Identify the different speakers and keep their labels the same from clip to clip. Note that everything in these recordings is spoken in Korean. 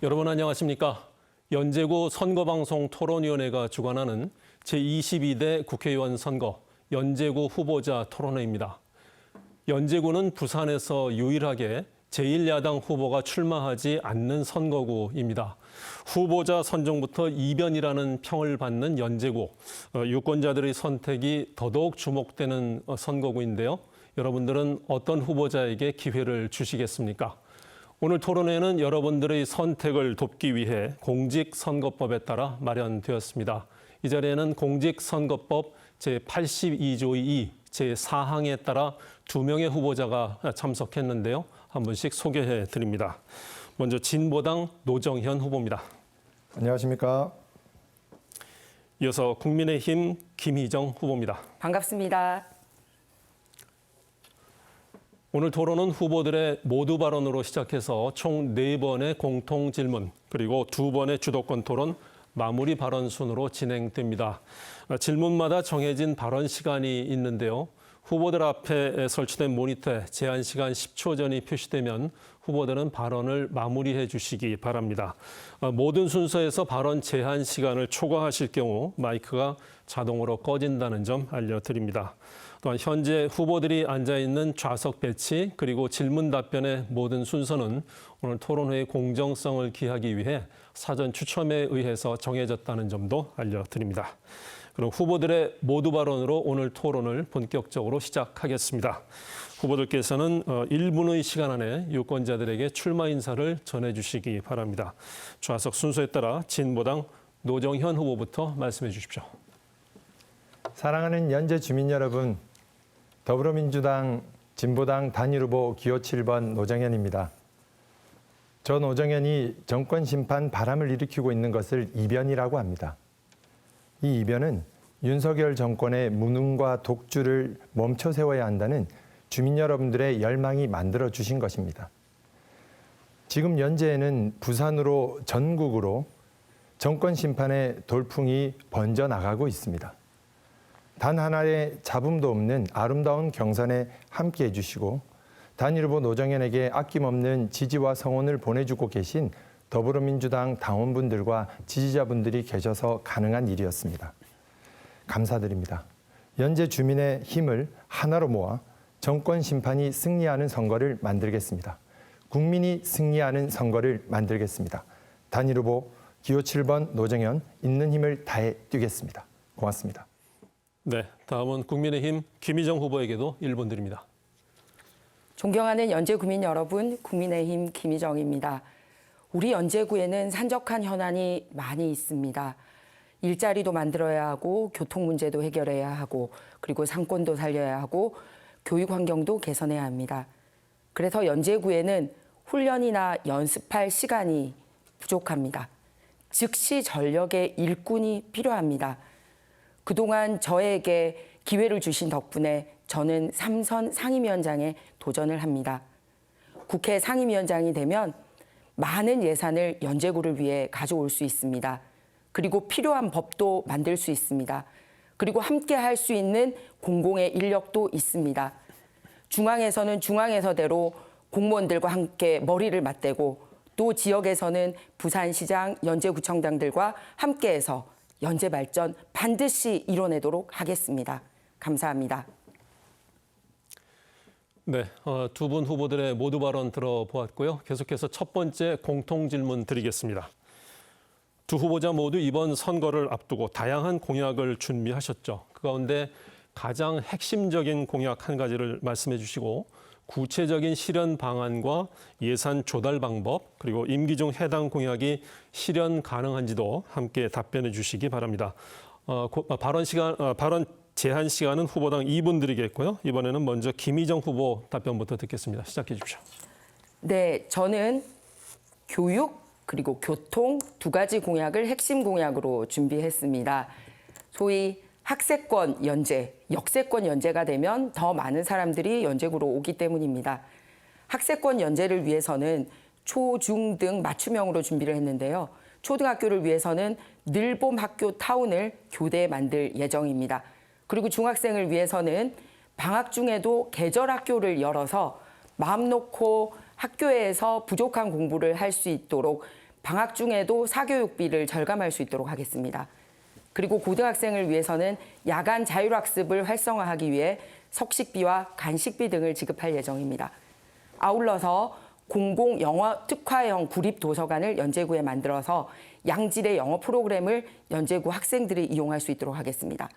Speaker 1: 여러분 안녕하십니까? 연제구 선거방송 토론위원회가 주관하는 제22대 국회의원 선거 연제구 후보자 토론회입니다. 연제구는 부산에서 유일하게 제1야당 후보가 출마하지 않는 선거구입니다. 후보자 선정부터 이변이라는 평을 받는 연제구, 유권자들의 선택이 더더욱 주목되는 선거구인데요. 여러분들은 어떤 후보자에게 기회를 주시겠습니까? 오늘 토론회는 여러분들의 선택을 돕기 위해 공직선거법에 따라 마련되었습니다. 이 자리에는 공직선거법 제82조의 2, 제4항에 따라 2명의 후보자가 참석했는데요. 한 분씩 소개해 드립니다. 먼저 진보당 노정현 후보입니다.
Speaker 2: 안녕하십니까?
Speaker 1: 이어서 국민의힘 김희정 후보입니다.
Speaker 3: 반갑습니다.
Speaker 1: 오늘 토론은 후보들의 모두 발언으로 시작해서 총 4번의 공통 질문, 그리고 2번의 주도권 토론, 마무리 발언 순으로 진행됩니다. 질문마다 정해진 발언 시간이 있는데요. 후보들 앞에 설치된 모니터에 제한 시간 10초 전이 표시되면 후보들은 발언을 마무리해 주시기 바랍니다. 모든 순서에서 발언 제한 시간을 초과하실 경우 마이크가 자동으로 꺼진다는 점 알려드립니다. 또한 현재 후보들이 앉아있는 좌석 배치 그리고 질문 답변의 모든 순서는 오늘 토론회의 공정성을 기하기 위해 사전 추첨에 의해서 정해졌다는 점도 알려드립니다. 그럼 후보들의 모두 발언으로 오늘 토론을 본격적으로 시작하겠습니다. 후보들께서는 1분의 시간 안에 유권자들에게 출마 인사를 전해주시기 바랍니다. 좌석 순서에 따라 진보당 노정현 후보부터 말씀해 주십시오.
Speaker 2: 사랑하는 연제 주민 여러분, 더불어민주당 진보당 단일 후보 기호 7번 노정현입니다. 저 노정현이 정권 심판 바람을 일으키고 있는 것을 이변이라고 합니다. 이 이변은 윤석열 정권의 무능과 독주를 멈춰 세워야 한다는 주민 여러분들의 열망이 만들어 주신 것입니다. 지금 연제에는 부산으로 전국으로 정권 심판의 돌풍이 번져 나가고 있습니다. 단 하나의 잡음도 없는 아름다운 경선에 함께해 주시고 단일 후보 노정현에게 아낌없는 지지와 성원을 보내주고 계신 더불어민주당 당원분들과 지지자분들이 계셔서 가능한 일이었습니다. 감사드립니다. 연제 주민의 힘을 하나로 모아 정권 심판이 승리하는 선거를 만들겠습니다. 국민이 승리하는 선거를 만들겠습니다. 단일 후보 기호 7번 노정현 있는 힘을 다해 뛰겠습니다. 고맙습니다.
Speaker 1: 네, 다음은 국민의힘 김희정 후보에게도 1분 드립니다.
Speaker 3: 존경하는 연제구민 여러분, 국민의힘 김희정입니다. 우리 연제구에는 산적한 현안이 많이 있습니다. 일자리도 만들어야 하고 교통 문제도 해결해야 하고 그리고 상권도 살려야 하고 교육 환경도 개선해야 합니다. 그래서 연제구에는 훈련이나 연습할 시간이 부족합니다. 즉시 전력의 일꾼이 필요합니다. 그동안 저에게 기회를 주신 덕분에 저는 3선 상임위원장에 도전을 합니다. 국회 상임위원장이 되면 많은 예산을 연제구를 위해 가져올 수 있습니다. 그리고 필요한 법도 만들 수 있습니다. 그리고 함께 할 수 있는 공공의 인력도 있습니다. 중앙에서는 중앙에서대로 공무원들과 함께 머리를 맞대고 또 지역에서는 부산시장, 연제구청장들과 함께해서 연제 발전 반드시 이뤄내도록 하겠습니다. 감사합니다.
Speaker 1: 네, 두 분 후보들의 모두 발언 들어보았고요. 계속해서 첫 번째 공통 질문 드리겠습니다. 두 후보자 모두 이번 선거를 앞두고 다양한 공약을 준비하셨죠. 그 가운데 가장 핵심적인 공약 한 가지를 말씀해 주시고 구체적인 실현 방안과 예산 조달 방법 그리고 임기 중 해당 공약이 실현 가능한지도 함께 답변해 주시기 바랍니다. 발언 제한 시간은 후보당 2분 드리겠고요. 이번에는 먼저 김희정 후보 답변부터 듣겠습니다. 시작해 주십시오.
Speaker 3: 네, 저는 교육 그리고 교통 두 가지 공약을 핵심 공약으로 준비했습니다. 소위 학세권 연제, 역세권 연제가 되면 더 많은 사람들이 연제구로 오기 때문입니다. 학세권 연제를 위해서는 초, 중 등 맞춤형으로 준비를 했는데요. 초등학교를 위해서는 늘봄 학교 타운을 교대에 만들 예정입니다. 그리고 중학생을 위해서는 방학 중에도 계절 학교를 열어서 마음 놓고 학교에서 부족한 공부를 할 수 있도록 방학 중에도 사교육비를 절감할 수 있도록 하겠습니다. 그리고 고등학생을 위해서는 야간 자율학습을 활성화하기 위해 석식비와 간식비 등을 지급할 예정입니다. 아울러서 공공 영어 특화형 구립 도서관을 연제구에 만들어서 양질의 영어 프로그램을 연제구 학생들이 이용할 수 있도록 하겠습니다.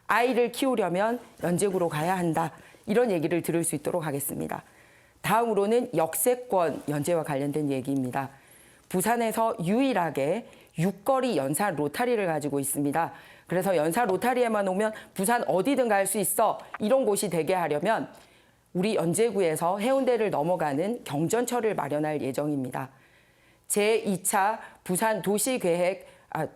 Speaker 3: 아이를 키우려면 연제구로 가야 한다. 이런 얘기를 들을 수 있도록 하겠습니다. 다음으로는 역세권 연제와 관련된 얘기입니다. 부산에서 유일하게 6거리 연사 로타리를 가지고 있습니다. 그래서 연사 로타리에만 오면 부산 어디든 갈 수 있어. 이런 곳이 되게 하려면 우리 연제구에서 해운대를 넘어가는 경전철을 마련할 예정입니다. 제2차 부산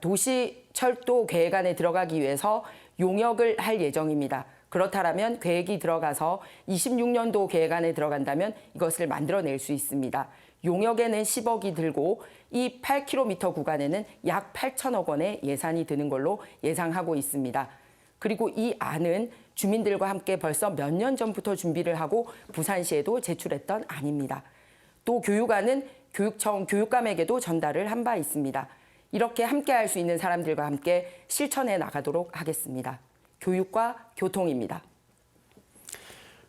Speaker 3: 도시철도 계획안에 들어가기 위해서 용역을 할 예정입니다. 그렇다면 계획이 들어가서 26년도 계획안에 들어간다면 이것을 만들어낼 수 있습니다. 용역에는 10억이 들고 이 8km 구간에는 약 8천억 원의 예산이 드는 걸로 예상하고 있습니다. 그리고 이 안은 주민들과 함께 벌써 몇 년 전부터 준비를 하고 부산시에도 제출했던 안입니다. 또 교육안은 교육청 교육감에게도 전달을 한 바 있습니다. 이렇게 함께 할 수 있는 사람들과 함께 실천해 나가도록 하겠습니다. 교육과 교통입니다.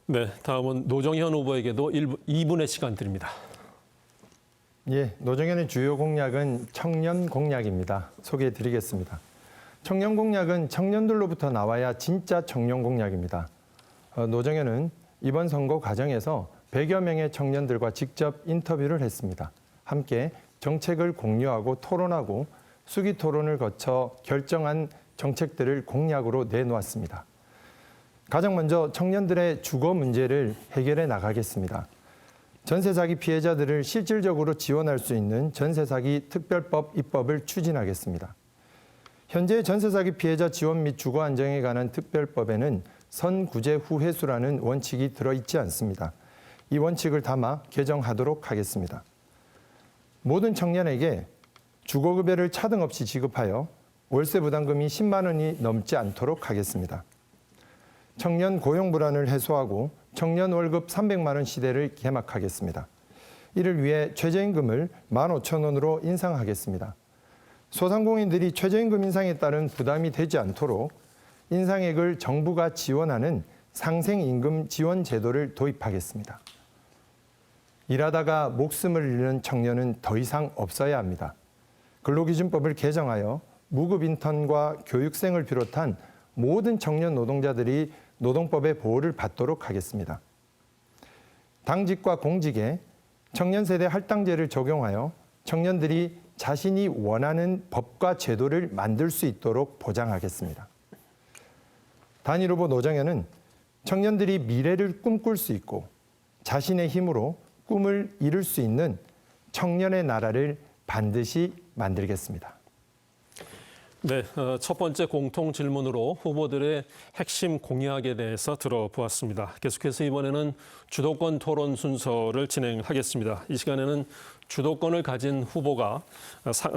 Speaker 1: 네, 다음은 노정현 후보에게도 2분의 시간 드립니다.
Speaker 2: 예, 노정현의 주요 공약은 청년 공약입니다. 소개해 드리겠습니다. 청년 공약은 청년들로부터 나와야 진짜 청년 공약입니다. 노정현은 이번 선거 과정에서 100여 명의 청년들과 직접 인터뷰를 했습니다. 함께 정책을 공유하고 토론하고 수기 토론을 거쳐 결정한 정책들을 공약으로 내놓았습니다. 가장 먼저 청년들의 주거 문제를 해결해 나가겠습니다. 전세 사기 피해자들을 실질적으로 지원할 수 있는 전세 사기 특별법 입법을 추진하겠습니다. 현재 전세 사기 피해자 지원 및 주거 안정에 관한 특별법에는 선구제 후 회수라는 원칙이 들어있지 않습니다. 이 원칙을 담아 개정하도록 하겠습니다. 모든 청년에게 주거급여를 차등 없이 지급하여 월세 부담금이 10만 원이 넘지 않도록 하겠습니다. 청년 고용 불안을 해소하고 청년 월급 300만 원 시대를 개막하겠습니다. 이를 위해 최저임금을 15,000원으로 인상하겠습니다. 소상공인들이 최저임금 인상에 따른 부담이 되지 않도록 인상액을 정부가 지원하는 상생임금 지원 제도를 도입하겠습니다. 일하다가 목숨을 잃는 청년은 더 이상 없어야 합니다. 근로기준법을 개정하여 무급 인턴과 교육생을 비롯한 모든 청년 노동자들이 노동법의 보호를 받도록 하겠습니다. 당직과 공직에 청년세대 할당제를 적용하여 청년들이 자신이 원하는 법과 제도를 만들 수 있도록 보장하겠습니다. 단일 후보 노정현은 청년들이 미래를 꿈꿀 수 있고 자신의 힘으로 꿈을 이룰 수 있는 청년의 나라를 반드시 만들겠습니다.
Speaker 1: 네, 첫 번째 공통 질문으로 후보들의 핵심 공약에 대해서 들어보았습니다. 계속해서 이번에는 주도권 토론 순서를 진행하겠습니다. 이 시간에는 주도권을 가진 후보가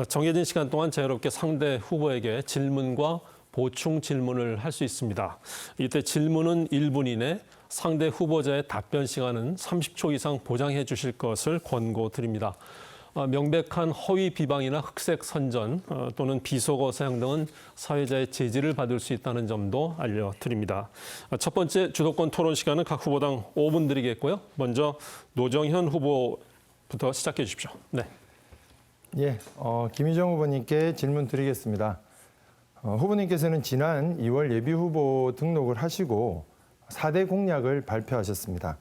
Speaker 1: 정해진 시간 동안 자유롭게 상대 후보에게 질문과 보충 질문을 할 수 있습니다. 이때 질문은 1분 이내, 상대 후보자의 답변 시간은 30초 이상 보장해 주실 것을 권고드립니다. 명백한 허위 비방이나 흑색 선전 또는 비속어 사용 등은 사회자의 제지를 받을 수 있다는 점도 알려드립니다. 첫 번째 주도권 토론 시간은 각 후보당 5분 드리겠고요. 먼저 노정현 후보부터 시작해 주십시오. 네.
Speaker 2: 예, 김희정 후보님께 질문 드리겠습니다. 후보님께서는 지난 2월 예비후보 등록을 하시고 4대 공약을 발표하셨습니다.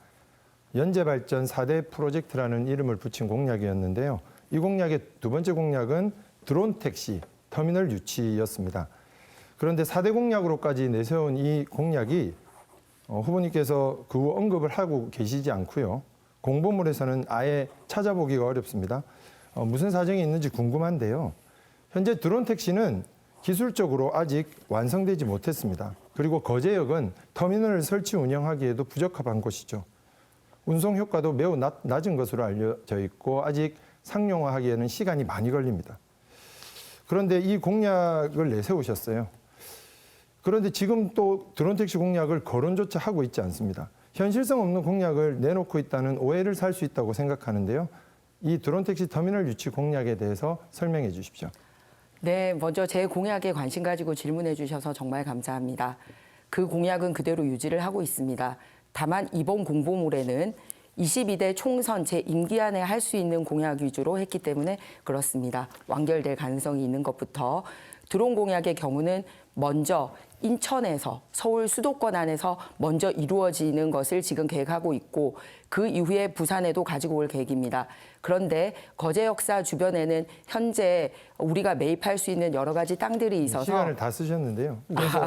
Speaker 2: 연재발전 4대 프로젝트라는 이름을 붙인 공약이었는데요. 이 공약의 두 번째 공약은 드론 택시, 터미널 유치였습니다. 그런데 4대 공약으로까지 내세운 이 공약이 후보님께서 그 후 언급을 하고 계시지 않고요. 공보물에서는 아예 찾아보기가 어렵습니다. 무슨 사정이 있는지 궁금한데요. 현재 드론 택시는 기술적으로 아직 완성되지 못했습니다. 그리고 거제역은 터미널을 설치 운영하기에도 부적합한 곳이죠. 운송 효과도 매우 낮은 것으로 알려져 있고 아직 상용화하기에는 시간이 많이 걸립니다. 그런데 이 공약을 내세우셨어요. 그런데 지금 또 드론택시 공약을 거론조차 하고 있지 않습니다. 현실성 없는 공약을 내놓고 있다는 오해를 살 수 있다고 생각하는데요. 이 드론택시 터미널 유치 공약에 대해서 설명해 주십시오.
Speaker 3: 네, 먼저 제 공약에 관심 가지고 질문해 주셔서 정말 감사합니다. 그 공약은 그대로 유지를 하고 있습니다. 다만 이번 공보물에는 22대 총선 제 임기 안에 할 수 있는 공약 위주로 했기 때문에 그렇습니다. 완결될 가능성이 있는 것부터 드론 공약의 경우는 먼저 인천에서 서울 수도권 안에서 먼저 이루어지는 것을 지금 계획하고 있고 그 이후에 부산에도 가지고 올 계획입니다. 그런데 거제 역사 주변에는 현재 우리가 매입할 수 있는 여러 가지 땅들이 있어서
Speaker 2: 시간을 다 쓰셨는데요. 그래서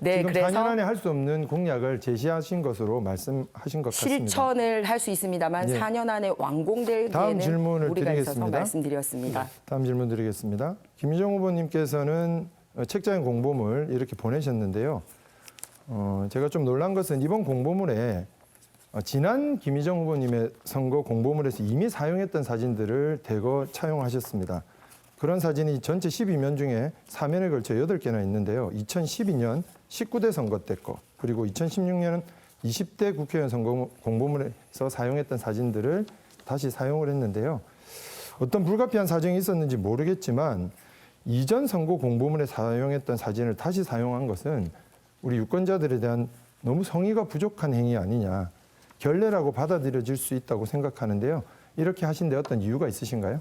Speaker 3: 네,
Speaker 2: 지금
Speaker 3: 그래서
Speaker 2: 4년 안에 할 수 없는 공약을 제시하신 것으로 말씀하신 것 같습니다.
Speaker 3: 실천을 할 수 있습니다만
Speaker 2: 네.
Speaker 3: 4년 안에 완공될
Speaker 2: 다음
Speaker 3: 기회는
Speaker 2: 질문을
Speaker 3: 우리가 있어서
Speaker 2: 드리겠습니다.
Speaker 3: 말씀드렸습니다.
Speaker 2: 다음 질문 드리겠습니다. 김희정 후보님께서는 책자인 공보물 이렇게 보내셨는데요. 제가 좀 놀란 것은 이번 공보물에 지난 김희정 후보님의 선거 공보물에서 이미 사용했던 사진들을 대거 차용하셨습니다. 그런 사진이 전체 12면 중에 4면에 걸쳐 8개나 있는데요. 2012년 19대 선거 때 거, 그리고 2016년 20대 국회의원 선거 공보물에서 사용했던 사진들을 다시 사용을 했는데요. 어떤 불가피한 사정이 있었는지 모르겠지만 이전 선거 공보물에 사용했던 사진을 다시 사용한 것은 우리 유권자들에 대한 너무 성의가 부족한 행위 아니냐, 결례라고 받아들여질 수 있다고 생각하는데요. 이렇게 하신 데 어떤 이유가 있으신가요?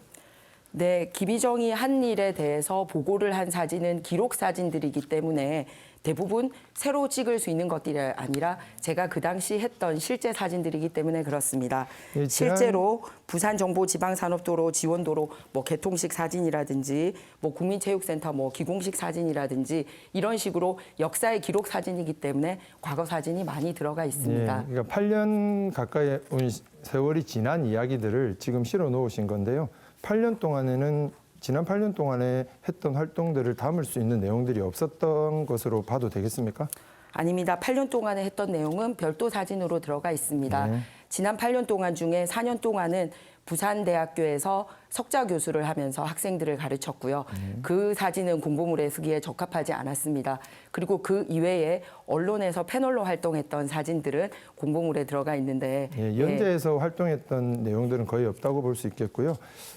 Speaker 3: 네, 김희정이 한 일에 대해서 보고를 한 사진은 기록 사진들이기 때문에 대부분 새로 찍을 수 있는 것들이 아니라 제가 그 당시 했던 실제 사진들이기 때문에 그렇습니다.
Speaker 2: 예,
Speaker 3: 실제로 부산정보지방산업도로 지원도로 뭐 개통식 사진이라든지 뭐 국민체육센터 뭐 기공식 사진이라든지 이런 식으로 역사의 기록 사진이기 때문에 과거 사진이 많이 들어가 있습니다.
Speaker 2: 예, 그러니까 8년 가까이 온 세월이 지난 이야기들을 지금 실어 놓으신 건데요. 8년 동안에는 지난 8년 동안에 했던 활동들을 담을 수 있는 내용들이 없었던 것으로 봐도 되겠습니까?
Speaker 3: 아닙니다. 8년 동안에 했던 내용은 별도 사진으로 들어가 있습니다.
Speaker 2: 네.
Speaker 3: 지난 8년 동안 중에 4년 동안은 부산대학교에서 석좌 교수를 하면서 학생들을 가르쳤고요. 그 사진은 공보물에 쓰기에 적합하지 않았습니다. 그리고 그 이외에 언론에서 패널로 활동했던 사진들은 공보물에 들어가 있는데
Speaker 2: 예, 연재에서 활동했던 내용들은 거의 없다고 볼 수 있겠고요.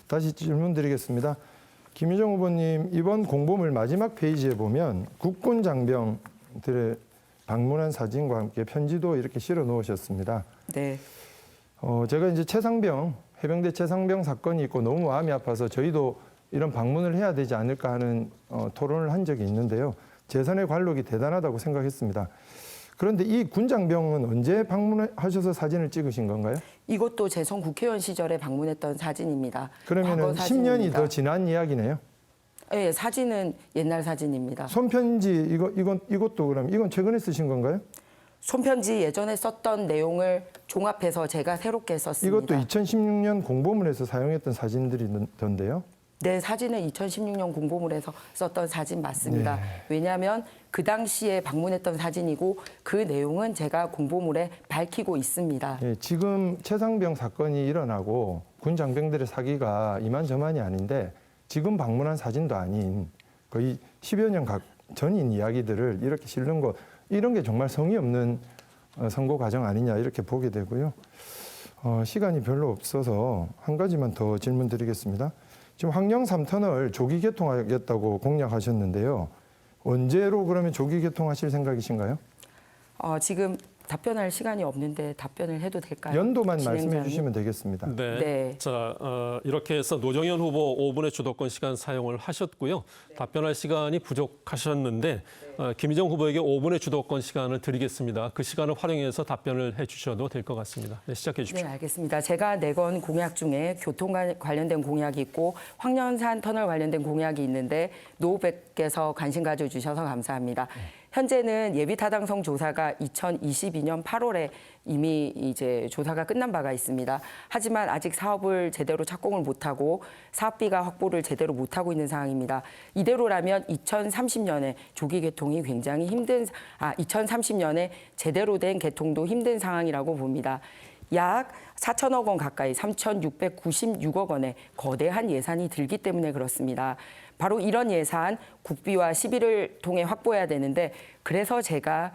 Speaker 2: 다시 질문 드리겠습니다. 김희정 후보님, 이번 공보물 마지막 페이지에 보면 국군 장병들의 방문한 사진과 함께 편지도 이렇게 실어 놓으셨습니다.
Speaker 3: 네.
Speaker 2: 제가 이제 해병대 최상병 사건이 있고 너무 마음이 아파서 저희도 이런 방문을 해야 되지 않을까 하는 토론을 한 적이 있는데요. 재선의 관록이 대단하다고 생각했습니다. 그런데 이 군장병은 언제 방문하셔서 사진을 찍으신 건가요?
Speaker 3: 이것도 재선 국회의원 시절에 방문했던 사진입니다.
Speaker 2: 그러면
Speaker 3: 과거
Speaker 2: 10년이
Speaker 3: 사진입니다.
Speaker 2: 더 지난 이야기네요.
Speaker 3: 네, 사진은 옛날 사진입니다.
Speaker 2: 손편지 이것도 그럼 이건 최근에 쓰신 건가요?
Speaker 3: 손편지 예전에 썼던 내용을 종합해서 제가 새롭게 썼습니다.
Speaker 2: 이것도 2016년 공보물에서 사용했던 사진들이던데요.
Speaker 3: 네, 사진은 2016년 공보물에서 썼던 사진 맞습니다. 왜냐하면 그 당시에 방문했던 사진이고 그 내용은 제가 공보물에 밝히고 있습니다.
Speaker 2: 예, 지금 최상병 사건이 일어나고 군 장병들의 사기가 이만저만이 아닌데 지금 방문한 사진도 아닌 거의 10여 년 전인 이야기들을 이렇게 실는 것, 이런 게 정말 성의 없는 선거 과정 아니냐 이렇게 보게 되고요. 시간이 별로 없어서 한 가지만 더 질문 드리겠습니다. 지금 황령 3터널 조기 개통하겠다고 공약하셨는데요. 언제로 그러면 조기 개통하실 생각이신가요?
Speaker 3: 지금 답변할 시간이 없는데 답변을 해도 될까요?
Speaker 2: 연도만 말씀해
Speaker 3: 진행자님?
Speaker 2: 주시면 되겠습니다.
Speaker 1: 네.
Speaker 3: 네.
Speaker 1: 자, 이렇게 해서 노정현 후보 5분의 주도권 시간 사용을 하셨고요. 답변할 시간이 부족하셨는데 김희정 후보에게 5분의 주도권 시간을 드리겠습니다. 그 시간을 활용해서 답변을 해주셔도 될 것 같습니다. 네, 시작해 주십시오.
Speaker 3: 네, 알겠습니다. 제가 내건 공약 중에 교통 관련된 공약이 있고 황령산 터널 관련된 공약이 있는데 노 후보께서 관심 가져주셔서 감사합니다. 현재는 예비타당성 조사가 2022년 8월에 이미 이제 조사가 끝난 바가 있습니다. 하지만 아직 사업을 제대로 착공을 못하고 사업비가 확보를 제대로 못하고 있는 상황입니다. 이대로라면 2030년에 조기 개통이 굉장히 2030년에 제대로 된 개통도 힘든 상황이라고 봅니다. 약 4천억 원 가까이 3,696억 원의 거대한 예산이 들기 때문에 그렇습니다. 바로 이런 예산 국비와 시비를 통해 확보해야 되는데 그래서 제가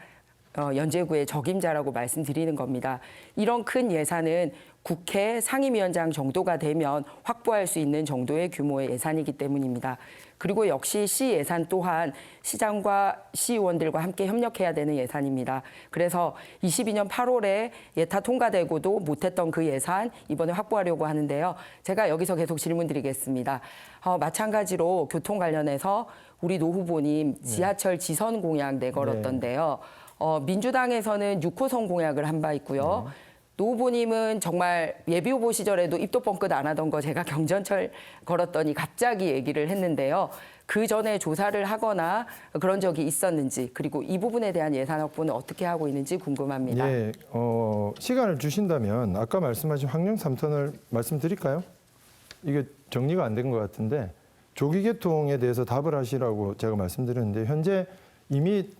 Speaker 3: 연제구의 적임자라고 말씀드리는 겁니다. 이런 큰 예산은 국회 상임위원장 정도가 되면 확보할 수 있는 정도의 규모의 예산이기 때문입니다. 그리고 역시 시 예산 또한 시장과 시의원들과 함께 협력해야 되는 예산입니다. 그래서 22년 8월에 예타 통과되고도 못했던 그 예산 이번에 확보하려고 하는데요. 제가 여기서 계속 질문 드리겠습니다. 마찬가지로 교통 관련해서 우리 노 후보님 지하철 지선 공약 내걸었던데요. 민주당에서는 6호선 공약을 한 바 있고요. 노 후보님은 정말 예비 후보 시절에도 입도 뻥끗 안 하던 거 제가 경전철 걸었더니 갑자기 얘기를 했는데요. 그 전에 조사를 하거나 그런 적이 있었는지 그리고 이 부분에 대한 예산 확보는 어떻게 하고 있는지 궁금합니다.
Speaker 2: 예, 시간을 주신다면 아까 말씀하신 황령 3터널 말씀드릴까요? 이게 정리가 안 된 것 같은데 조기 개통에 대해서 답을 하시라고 제가 말씀드렸는데 현재 이미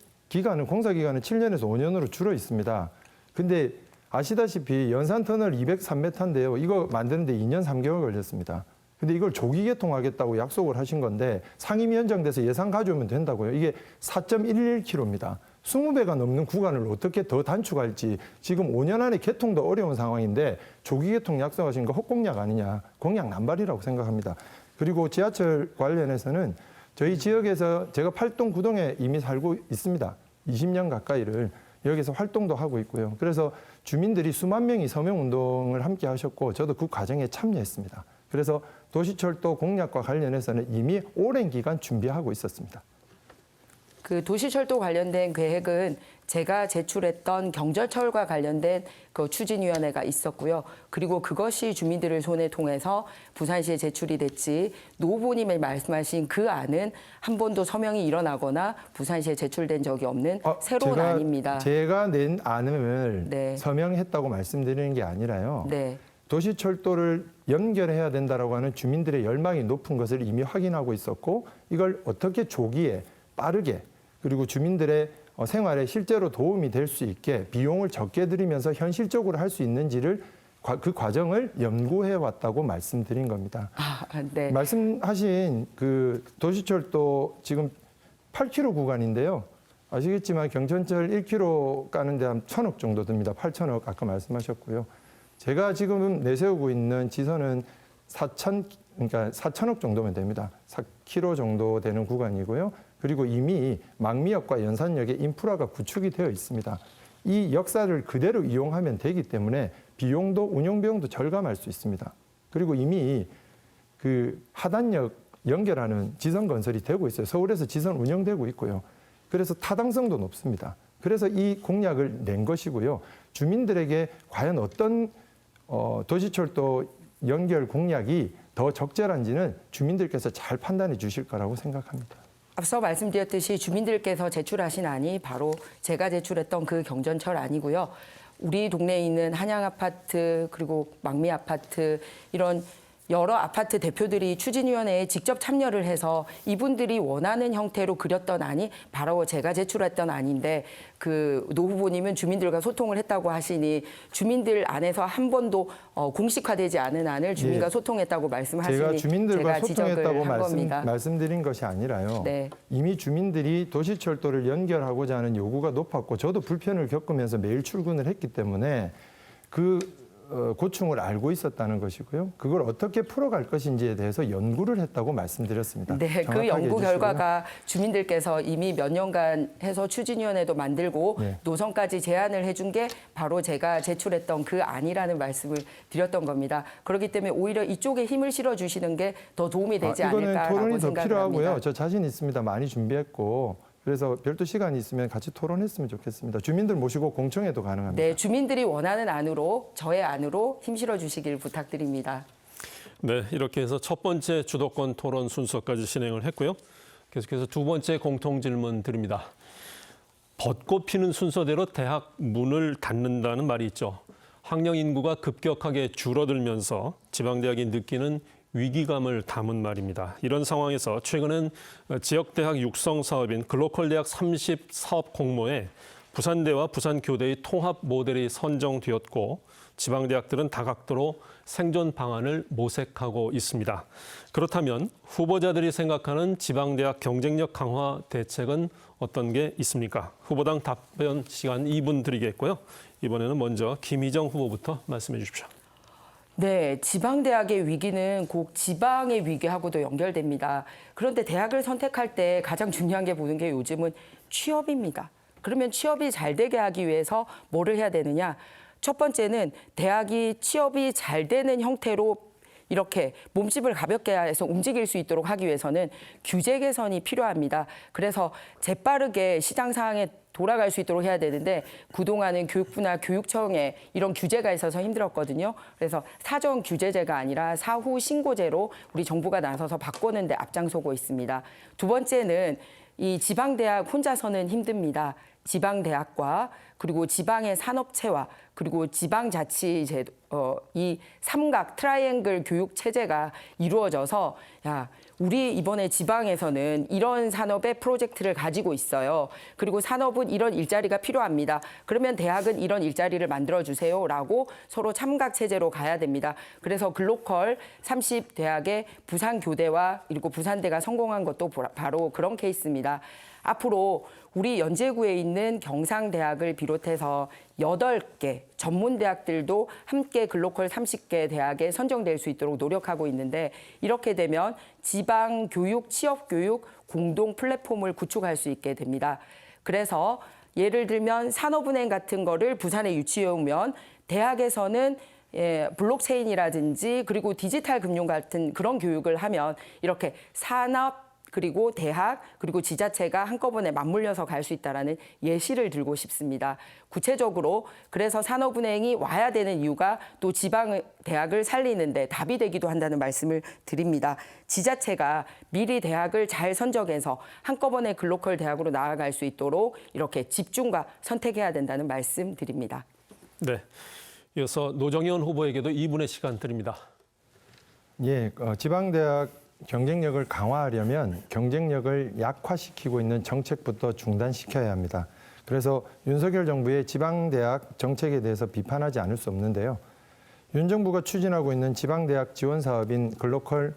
Speaker 2: 공사 기간은 7년에서 5년으로 줄어 있습니다. 근데 아시다시피 연산터널 203m인데요. 이거 만드는데 2년 3개월 걸렸습니다. 근데 이걸 조기 개통하겠다고 약속을 하신 건데 상임위원장 돼서 예산 가져오면 된다고요. 이게 4.11km입니다. 20배가 넘는 구간을 어떻게 더 단축할지 지금 5년 안에 개통도 어려운 상황인데 조기 개통 약속하신 거 헛공약 아니냐. 공약 남발이라고 생각합니다. 그리고 지하철 관련해서는 저희 지역에서 제가 팔동 구동에 이미 살고 있습니다. 20년 가까이를 여기서 활동도 하고 있고요. 그래서 주민들이 수만 명이 서명운동을 함께 하셨고 저도 그 과정에 참여했습니다. 그래서 도시철도 공약과 관련해서는 이미 오랜 기간 준비하고 있었습니다.
Speaker 3: 그 도시철도 관련된 계획은 제가 제출했던 경전철과 관련된 그 추진위원회가 있었고요. 그리고 그것이 주민들을 손에 통해서 부산시에 제출이 됐지 노 후보님이 말씀하신 그 안은 한 번도 서명이 일어나거나 부산시에 제출된 적이 없는 새로운 안입니다.
Speaker 2: 제가 낸 안을
Speaker 3: 네.
Speaker 2: 서명했다고 말씀드리는 게 아니라요.
Speaker 3: 네.
Speaker 2: 도시철도를 연결해야 된다라고 하는 주민들의 열망이 높은 것을 이미 확인하고 있었고 이걸 어떻게 조기에 빠르게 그리고 주민들의 생활에 실제로 도움이 될 수 있게 비용을 적게 들이면서 현실적으로 할 수 있는지를 그 과정을 연구해 왔다고 말씀드린 겁니다.
Speaker 3: 네.
Speaker 2: 말씀하신 그 도시철도 지금 8km 구간인데요. 아시겠지만 경전철 1km 까는데 한 1,000억 정도 듭니다. 8,000억 아까 말씀하셨고요. 제가 지금 내세우고 있는 지선은 4,000억 정도면 됩니다. 4km 정도 되는 구간이고요. 그리고 이미 망미역과 연산역의 인프라가 구축이 되어 있습니다. 이 역사를 그대로 이용하면 되기 때문에 비용도 운영 비용도 절감할 수 있습니다. 그리고 이미 그 하단역 연결하는 지선 건설이 되고 있어요. 서울에서 지선 운영되고 있고요. 그래서 타당성도 높습니다. 그래서 이 공약을 낸 것이고요. 주민들에게 과연 어떤 도시철도 연결 공약이 더 적절한지는 주민들께서 잘 판단해 주실 거라고 생각합니다.
Speaker 3: 앞서 말씀드렸듯이 주민들께서 제출하신 안이 바로 제가 제출했던 그 경전철 안이고요. 우리 동네에 있는 한양아파트 그리고 망미아파트 이런 여러 아파트 대표들이 추진위원회에 직접 참여를 해서 이분들이 원하는 형태로 그렸던 안이 바로 제가 제출했던 안인데 그 노 후보님은 주민들과 소통을 했다고 하시니 주민들 안에서 한 번도 공식화되지 않은 안을 주민과 소통했다고 말씀하시니
Speaker 2: 제가 주민들과
Speaker 3: 제가
Speaker 2: 소통했다고
Speaker 3: 겁니다.
Speaker 2: 말씀드린 것이 아니라요.
Speaker 3: 네.
Speaker 2: 이미 주민들이 도시철도를 연결하고자 하는 요구가 높았고 저도 불편을 겪으면서 매일 출근을 했기 때문에 그 고충을 알고 있었다는 것이고요. 그걸 어떻게 풀어갈 것인지에 대해서 연구를 했다고 말씀드렸습니다.
Speaker 3: 네, 그 연구 결과가 주민들께서 이미 몇 년간 해서 추진위원회도 만들고 노선까지 제안을 해준 게 바로 제가 제출했던 그 안이라는 말씀을 드렸던 겁니다. 그렇기 때문에 오히려 이쪽에 힘을 실어주시는 게 더 도움이 되지 않을까라고
Speaker 2: 토론이 더
Speaker 3: 생각을
Speaker 2: 필요하고요.
Speaker 3: 합니다.
Speaker 2: 저 자신 있습니다. 많이 준비했고. 그래서 별도 시간이 있으면 같이 토론했으면 좋겠습니다. 주민들 모시고 공청회도 가능합니다.
Speaker 3: 네, 주민들이 원하는 안으로 저의 안으로 힘 실어주시길 부탁드립니다.
Speaker 1: 네, 이렇게 해서 첫 번째 주도권 토론 순서까지 진행을 했고요. 계속해서 두 번째 공통 질문 드립니다. 벚꽃 피는 순서대로 대학 문을 닫는다는 말이 있죠. 학령 인구가 급격하게 줄어들면서 지방대학이 느끼는 위기감을 담은 말입니다. 이런 상황에서 최근엔 지역대학 육성 사업인 글로컬대학 30 사업 공모에 부산대와 부산교대의 통합 모델이 선정되었고 지방대학들은 다각도로 생존 방안을 모색하고 있습니다. 그렇다면 후보자들이 생각하는 지방대학 경쟁력 강화 대책은 어떤 게 있습니까? 후보당 답변 시간 2분 드리겠고요. 이번에는 먼저 김희정 후보부터 말씀해 주십시오.
Speaker 3: 네, 지방대학의 위기는 꼭 지방의 위기하고도 연결됩니다. 그런데 대학을 선택할 때 가장 중요한 게 보는 게 요즘은 취업입니다. 그러면 취업이 잘 되게 하기 위해서 뭐를 해야 되느냐? 첫 번째는 대학이 취업이 잘 되는 형태로 이렇게 몸집을 가볍게 해서 움직일 수 있도록 하기 위해서는 규제 개선이 필요합니다. 그래서 재빠르게 시장 상황에 돌아갈 수 있도록 해야 되는데 그동안은 교육부나 교육청에 이런 규제가 있어서 힘들었거든요. 그래서 사전 규제제가 아니라 사후 신고제로 우리 정부가 나서서 바꾸는 데 앞장서고 있습니다. 두 번째는 이 지방대학 혼자서는 힘듭니다. 지방대학과 그리고 지방의 산업체와 그리고 지방자치제 이 삼각 트라이앵글 교육 체제가 이루어져서 우리 이번에 지방에서는 이런 산업의 프로젝트를 가지고 있어요. 그리고 산업은 이런 일자리가 필요합니다. 그러면 대학은 이런 일자리를 만들어 주세요라고 서로 참각 체제로 가야 됩니다. 그래서 글로컬 30대학의 부산교대와 그리고 부산대가 성공한 것도 바로 그런 케이스입니다. 앞으로 우리 연제구에 있는 경상대학을 비롯해서 8개 전문대학들도 함께 글로컬 30개 대학에 선정될 수 있도록 노력하고 있는데 이렇게 되면 지방교육, 취업교육 공동 플랫폼을 구축할 수 있게 됩니다. 그래서 예를 들면 산업은행 같은 거를 부산에 유치해 오면 대학에서는 블록체인이라든지 그리고 디지털 금융 같은 그런 교육을 하면 이렇게 산업 그리고 대학 그리고 지자체가 한꺼번에 맞물려서 갈 수 있다는 예시를 들고 싶습니다. 구체적으로 그래서 산업은행이 와야 되는 이유가 또 지방 대학을 살리는데 답이 되기도 한다는 말씀을 드립니다. 지자체가 미리 대학을 잘 선정해서 한꺼번에 글로컬 대학으로 나아갈 수 있도록 이렇게 집중과 선택해야 된다는 말씀 드립니다.
Speaker 1: 네, 이어서 노정현 후보에게도 2분의 시간 드립니다.
Speaker 2: 예, 지방대학 경쟁력을 강화하려면 경쟁력을 약화시키고 있는 정책부터 중단시켜야 합니다. 그래서 윤석열 정부의 지방대학 정책에 대해서 비판하지 않을 수 없는데요. 윤 정부가 추진하고 있는 지방대학 지원 사업인 글로컬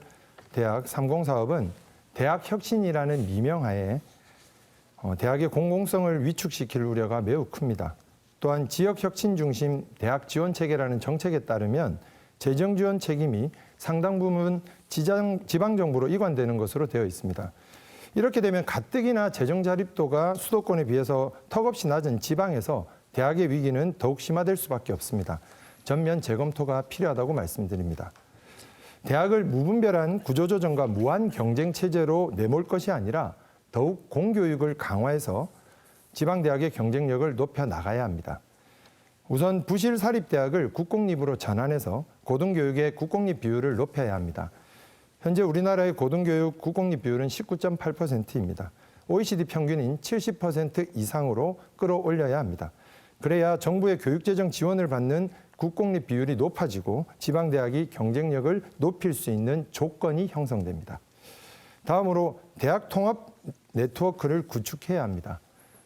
Speaker 2: 대학 30 사업은 대학 혁신이라는 미명하에 대학의 공공성을 위축시킬 우려가 매우 큽니다. 또한 지역 혁신 중심 대학 지원 체계라는 정책에 따르면 재정 지원 책임이 상당 부분 지방정부로 이관되는 것으로 되어 있습니다. 이렇게 되면 가뜩이나 재정 자립도가 수도권에 비해서 턱없이 낮은 지방에서 대학의 위기는 더욱 심화될 수밖에 없습니다. 전면 재검토가 필요하다고 말씀드립니다. 대학을 무분별한 구조조정과 무한 경쟁 체제로 내몰 것이 아니라 더욱 공교육을 강화해서 지방대학의 경쟁력을 높여 나가야 합니다. 우선 부실 사립대학을 국공립으로 전환해서 고등교육의 국공립 비율을 높여야 합니다. 현재 우리나라의 고등교육 국공립 비율은 19.8%입니다. OECD 평균인 70% 이상으로 끌어올려야 합니다. 그래야 정부의 교육재정 지원을 받는 국공립 비율이 높아지고 지방대학이 경쟁력을 높일 수 있는 조건이 형성됩니다. 다음으로 대학 통합 네트워크를 구축해야 합니다.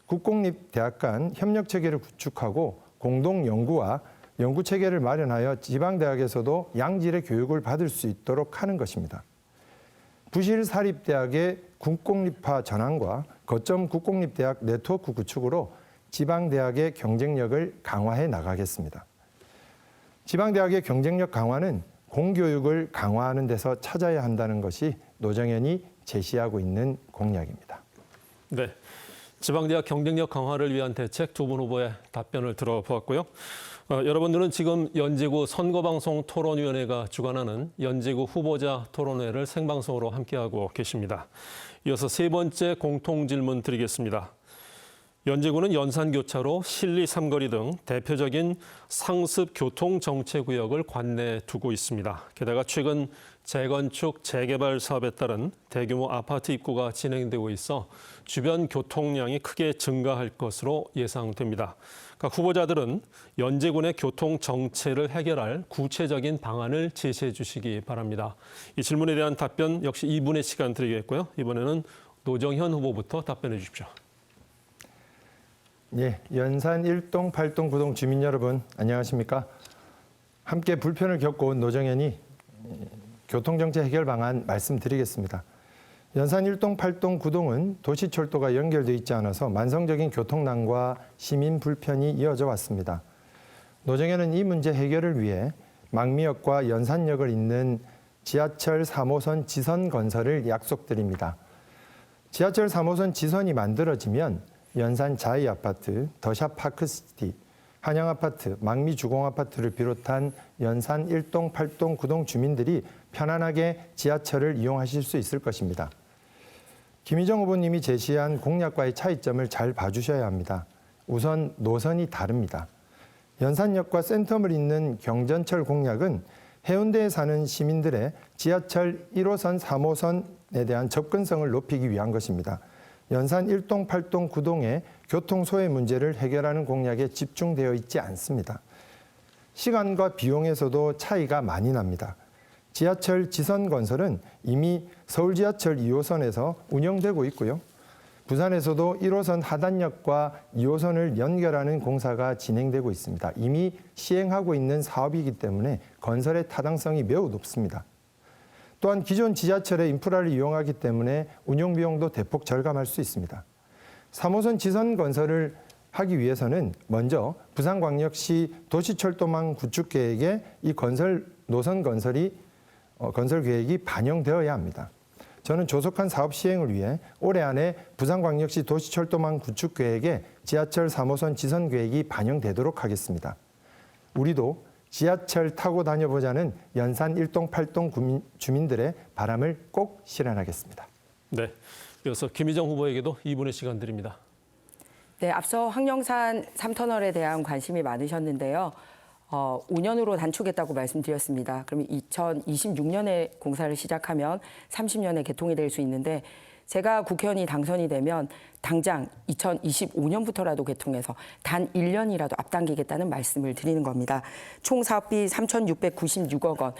Speaker 2: 국공립 대학 간 협력 체계를 구축하고 공동 연구와 연구 체계를 마련하여 지방대학에서도 양질의 교육을 받을 수 있도록 하는 것입니다. 부실 사립대학의 국공립화 전환과 거점 국공립대학 네트워크 구축으로 지방대학의 경쟁력을 강화해 나가겠습니다. 지방대학의 경쟁력 강화는 공교육을 강화하는 데서 찾아야 한다는 것이 노정현이 제시하고 있는 공약입니다.
Speaker 1: 네, 지방대학 경쟁력 강화를 위한 대책 두 분 후보의 답변을 들어보았고요. 여러분들은 지금 연제구 선거방송 토론위원회가 주관하는 연제구 후보자 토론회를 생방송으로 함께하고 계십니다. 이어서 세 번째 공통질문 드리겠습니다. 연제구는 연산교차로 실리 삼거리 등 대표적인 상습 교통정체구역을 관내에 두고 있습니다. 게다가 최근 재건축, 재개발 사업에 따른 대규모 아파트 입구가 진행되고 있어 주변 교통량이 크게 증가할 것으로 예상됩니다. 그러니까 후보자들은 연제군의 교통 정체를 해결할 구체적인 방안을 제시해 주시기 바랍니다. 이 질문에 대한 답변 역시 2분의 시간 드리겠고요. 이번에는 노정현 후보부터 답변해 주십시오.
Speaker 2: 예, 연산 1동, 8동, 9동 주민 여러분 안녕하십니까? 함께 불편을 겪고 온 노정현이 교통정체 해결 방안 말씀드리겠습니다. 연산 1동, 8동, 9동은 도시철도가 연결돼 있지 않아서 만성적인 교통난과 시민 불편이 이어져 왔습니다. 노정현은 이 문제 해결을 위해 망미역과 연산역을 잇는 지하철 3호선 지선 건설을 약속드립니다. 지하철 3호선 지선이 만들어지면 연산 자이 아파트, 더샵 파크시티, 한양 아파트, 망미 주공 아파트를 비롯한 연산 1동, 8동, 9동 주민들이 편안하게 지하철을 이용하실 수 있을 것입니다. 김희정 후보님이 제시한 공약과의 차이점을 잘 봐주셔야 합니다. 우선 노선이 다릅니다. 연산역과 센텀을 잇는 경전철 공약은 해운대에 사는 시민들의 지하철 1호선, 3호선에 대한 접근성을 높이기 위한 것입니다. 연산 1동, 8동, 9동의 교통 소외 문제를 해결하는 공약에 집중되어 있지 않습니다. 시간과 비용에서도 차이가 많이 납니다. 지하철 지선 건설은 이미 서울 지하철 2호선에서 운영되고 있고요. 부산에서도 1호선 하단역과 2호선을 연결하는 공사가 진행되고 있습니다. 이미 시행하고 있는 사업이기 때문에 건설의 타당성이 매우 높습니다. 또한 기존 지하철의 인프라를 이용하기 때문에 운영 비용도 대폭 절감할 수 있습니다. 3호선 지선 건설을 하기 위해서는 먼저 부산광역시 도시철도망 구축 계획에 이 노선 건설 계획이 반영되어야 합니다. 저는 조속한 사업 시행을 위해 올해 안에 부산광역시 도시철도망 구축 계획에 지하철 3호선 지선 계획이 반영되도록 하겠습니다. 우리도 지하철 타고 다녀보자는 연산 1동 8동 주민들의 바람을 꼭 실현하겠습니다.
Speaker 1: 네, 이어서 김희정 후보에게도 2분의 시간 드립니다.
Speaker 3: 네, 앞서 황령산 3터널에 대한 관심이 많으셨는데요. 5년으로 단축했다고 말씀드렸습니다. 그러면 2026년에 공사를 시작하면 30년에 개통이 될 수 있는데 제가 국회의원이 당선이 되면 당장 2025년부터라도 개통해서 단 1년이라도 앞당기겠다는 말씀을 드리는 겁니다. 총 사업비 3,696억 원.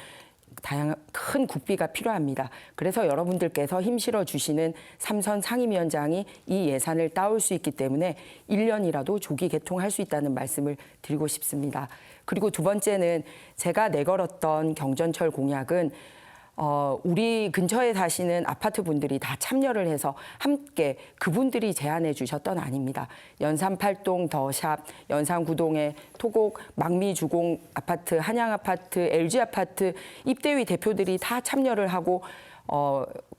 Speaker 3: 다양한 큰 국비가 필요합니다. 그래서 여러분들께서 힘실어 주시는 삼선 상임위원장이 이 예산을 따올 수 있기 때문에 1년이라도 조기 개통할 수 있다는 말씀을 드리고 싶습니다. 그리고 두 번째는 제가 내걸었던 경전철 공약은 우리 근처에 사시는 아파트 분들이 다 참여를 해서 함께 그분들이 제안해 주셨던 아닙니다. 연산 8동 더샵, 연산 9동의 토곡, 망미 주공 아파트, 한양 아파트, LG 아파트 입대위 대표들이 다 참여를 하고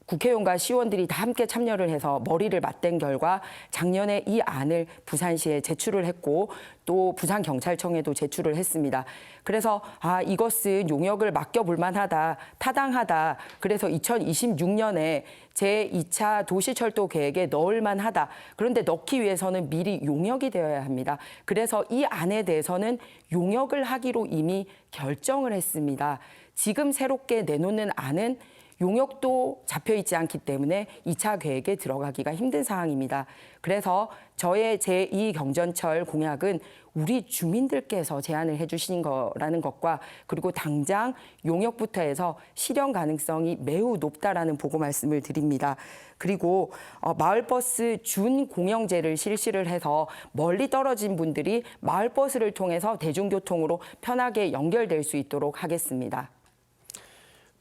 Speaker 3: 국회의원과 시의원들이 다 함께 참여를 해서 머리를 맞댄 결과 작년에 이 안을 부산시에 제출을 했고 또 부산경찰청에도 제출을 했습니다. 그래서 이것은 용역을 맡겨볼 만하다, 타당하다. 그래서 2026년에 제2차 도시철도 계획에 넣을 만하다. 그런데 넣기 위해서는 미리 용역이 되어야 합니다. 그래서 이 안에 대해서는 용역을 하기로 이미 결정을 했습니다. 지금 새롭게 내놓는 안은 용역도 잡혀있지 않기 때문에 2차 계획에 들어가기가 힘든 상황입니다. 그래서 저의 제2 경전철 공약은 우리 주민들께서 제안을 해주신 거라는 것과 그리고 당장 용역부터 해서 실현 가능성이 매우 높다라는 보고 말씀을 드립니다. 그리고 마을버스 준공영제를 실시를 해서 멀리 떨어진 분들이 마을버스를 통해서 대중교통으로 편하게 연결될 수 있도록 하겠습니다.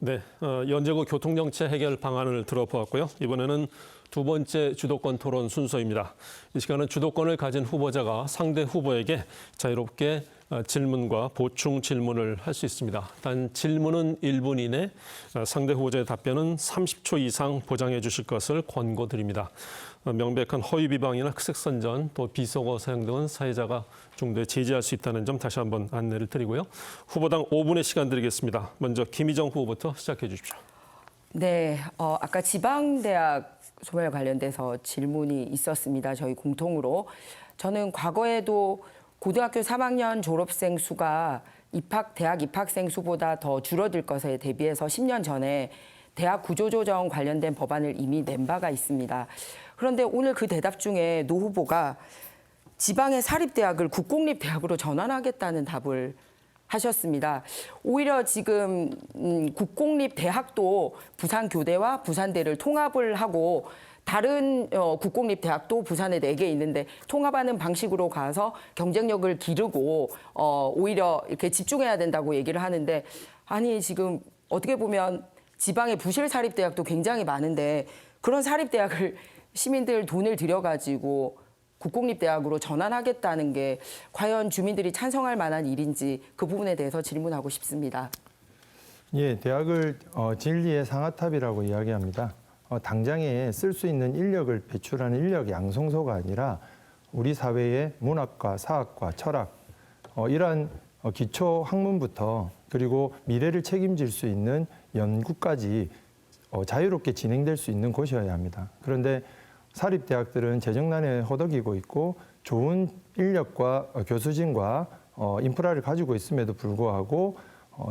Speaker 1: 네, 연제구 교통정체 해결 방안을 들어보았고요. 이번에는 두 번째 주도권 토론 순서입니다. 이 시간은 주도권을 가진 후보자가 상대 후보에게 자유롭게 질문과 보충 질문을 할 수 있습니다. 단 질문은 1분 이내, 상대 후보자의 답변은 30초 이상 보장해 주실 것을 권고드립니다. 명백한 허위 비방이나 흑색 선전, 또 비속어 사용 등은 사회자가 중도에 제지할 수 있다는 점 다시 한번 안내를 드리고요. 후보당 5분의 시간 드리겠습니다. 먼저 김희정 후보부터 시작해 주십시오.
Speaker 3: 네, 아까 지방대학 소멸 관련돼서 질문이 있었습니다. 저희 공통으로. 저는 과거에도 고등학교 3학년 졸업생 수가 대학 입학생 수보다 더 줄어들 것에 대비해서 10년 전에 대학 구조조정 관련된 법안을 이미 낸 바가 있습니다. 그런데 오늘 그 대답 중에 노 후보가 지방의 사립대학을 국공립대학으로 전환하겠다는 답을 하셨습니다. 오히려 지금 국공립대학도 부산교대와 부산대를 통합을 하고 다른 국공립대학도 부산에 4개 있는데 통합하는 방식으로 가서 경쟁력을 기르고 오히려 이렇게 집중해야 된다고 얘기를 하는데 아니 지금 어떻게 보면 지방의 부실 사립대학도 굉장히 많은데 그런 사립대학을 시민들 돈을 들여가지고 국공립대학으로 전환하겠다는 게 과연 주민들이 찬성할 만한 일인지 그 부분에 대해서 질문하고 싶습니다.
Speaker 2: 예, 대학을 진리의 상아탑이라고 이야기합니다. 당장에 쓸 수 있는 인력을 배출하는 인력 양성소가 아니라 우리 사회의 문학과 사학과 철학, 이러한 기초 학문부터 그리고 미래를 책임질 수 있는 연구까지 자유롭게 진행될 수 있는 곳이어야 합니다. 그런데 사립대학들은 재정난에 허덕이고 있고 좋은 인력과 교수진과 인프라를 가지고 있음에도 불구하고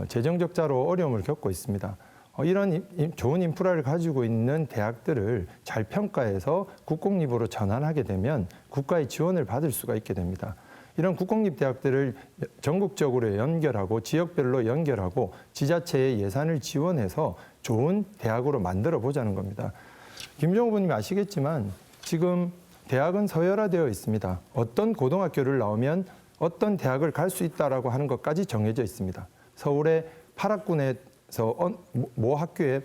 Speaker 2: 재정 적자로 어려움을 겪고 있습니다. 이런 좋은 인프라를 가지고 있는 대학들을 잘 평가해서 국공립으로 전환하게 되면 국가의 지원을 받을 수가 있게 됩니다. 이런 국공립대학들을 전국적으로 연결하고 지역별로 연결하고 지자체의 예산을 지원해서 좋은 대학으로 만들어 보자는 겁니다. 김정우 후보님이 아시겠지만 지금 대학은 서열화되어 있습니다. 어떤 고등학교를 나오면 어떤 대학을 갈 수 있다라고 하는 것까지 정해져 있습니다. 서울의 8학군에서 모 학교에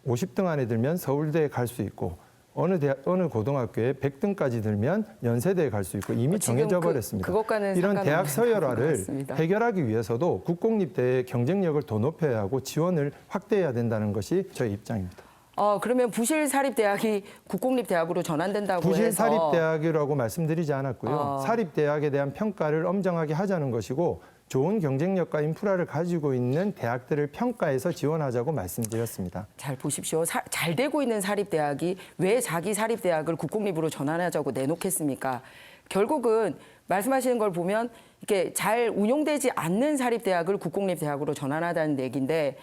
Speaker 2: 50등 안에 들면 서울대에 갈 수 있고 어느 고등학교에 100등까지 들면 연세대에 갈 수 있고 이미 정해져 버렸습니다.
Speaker 3: 그것과는
Speaker 2: 이런 대학 서열화를
Speaker 3: 같습니다.
Speaker 2: 해결하기 위해서도 국공립대의 경쟁력을 더 높여야 하고 지원을 확대해야 된다는 것이 저의 입장입니다.
Speaker 3: 그러면 부실 사립대학이 국공립대학으로 전환된다고
Speaker 2: 부실
Speaker 3: 해서
Speaker 2: 사립대학이라고 말씀드리지 않았고요. 사립대학에 대한 평가를 엄정하게 하자는 것이고 좋은 경쟁력과 인프라를 가지고 있는 대학들을 평가해서 지원하자고 말씀드렸습니다.
Speaker 3: 잘 보십시오. 잘 되고 있는 사립대학이 왜 자기 사립대학을 국공립으로 전환하자고 내놓겠습니까? 결국은 말씀하시는 걸 보면 이렇게 잘 운용되지 않는 사립대학을 국공립대학으로 전환하자는 얘기인데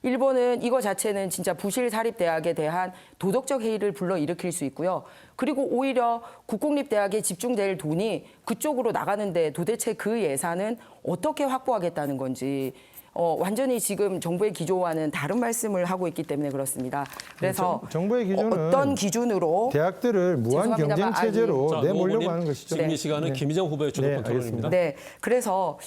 Speaker 3: 일본은 이거 자체는 진짜 부실 사립대학에 대한 도덕적 해이를 불러일으킬 수 있고요. 그리고 오히려 국공립대학에 집중될 돈이 그쪽으로 나가는데 도대체 그 예산은 어떻게 확보하겠다는 건지 완전히 지금 정부의 기조와는 다른 말씀을 하고 있기 때문에 그렇습니다. 그래서
Speaker 2: 정부의 기조는
Speaker 3: 어떤 기준으로
Speaker 2: 대학들을 무한 경쟁 체제로 내몰려고 하는 것이죠.
Speaker 1: 지금 이 시간은
Speaker 3: 네.
Speaker 1: 김희정 후보의 주도권
Speaker 2: 네,
Speaker 1: 토론입니다.
Speaker 3: 네, 그래서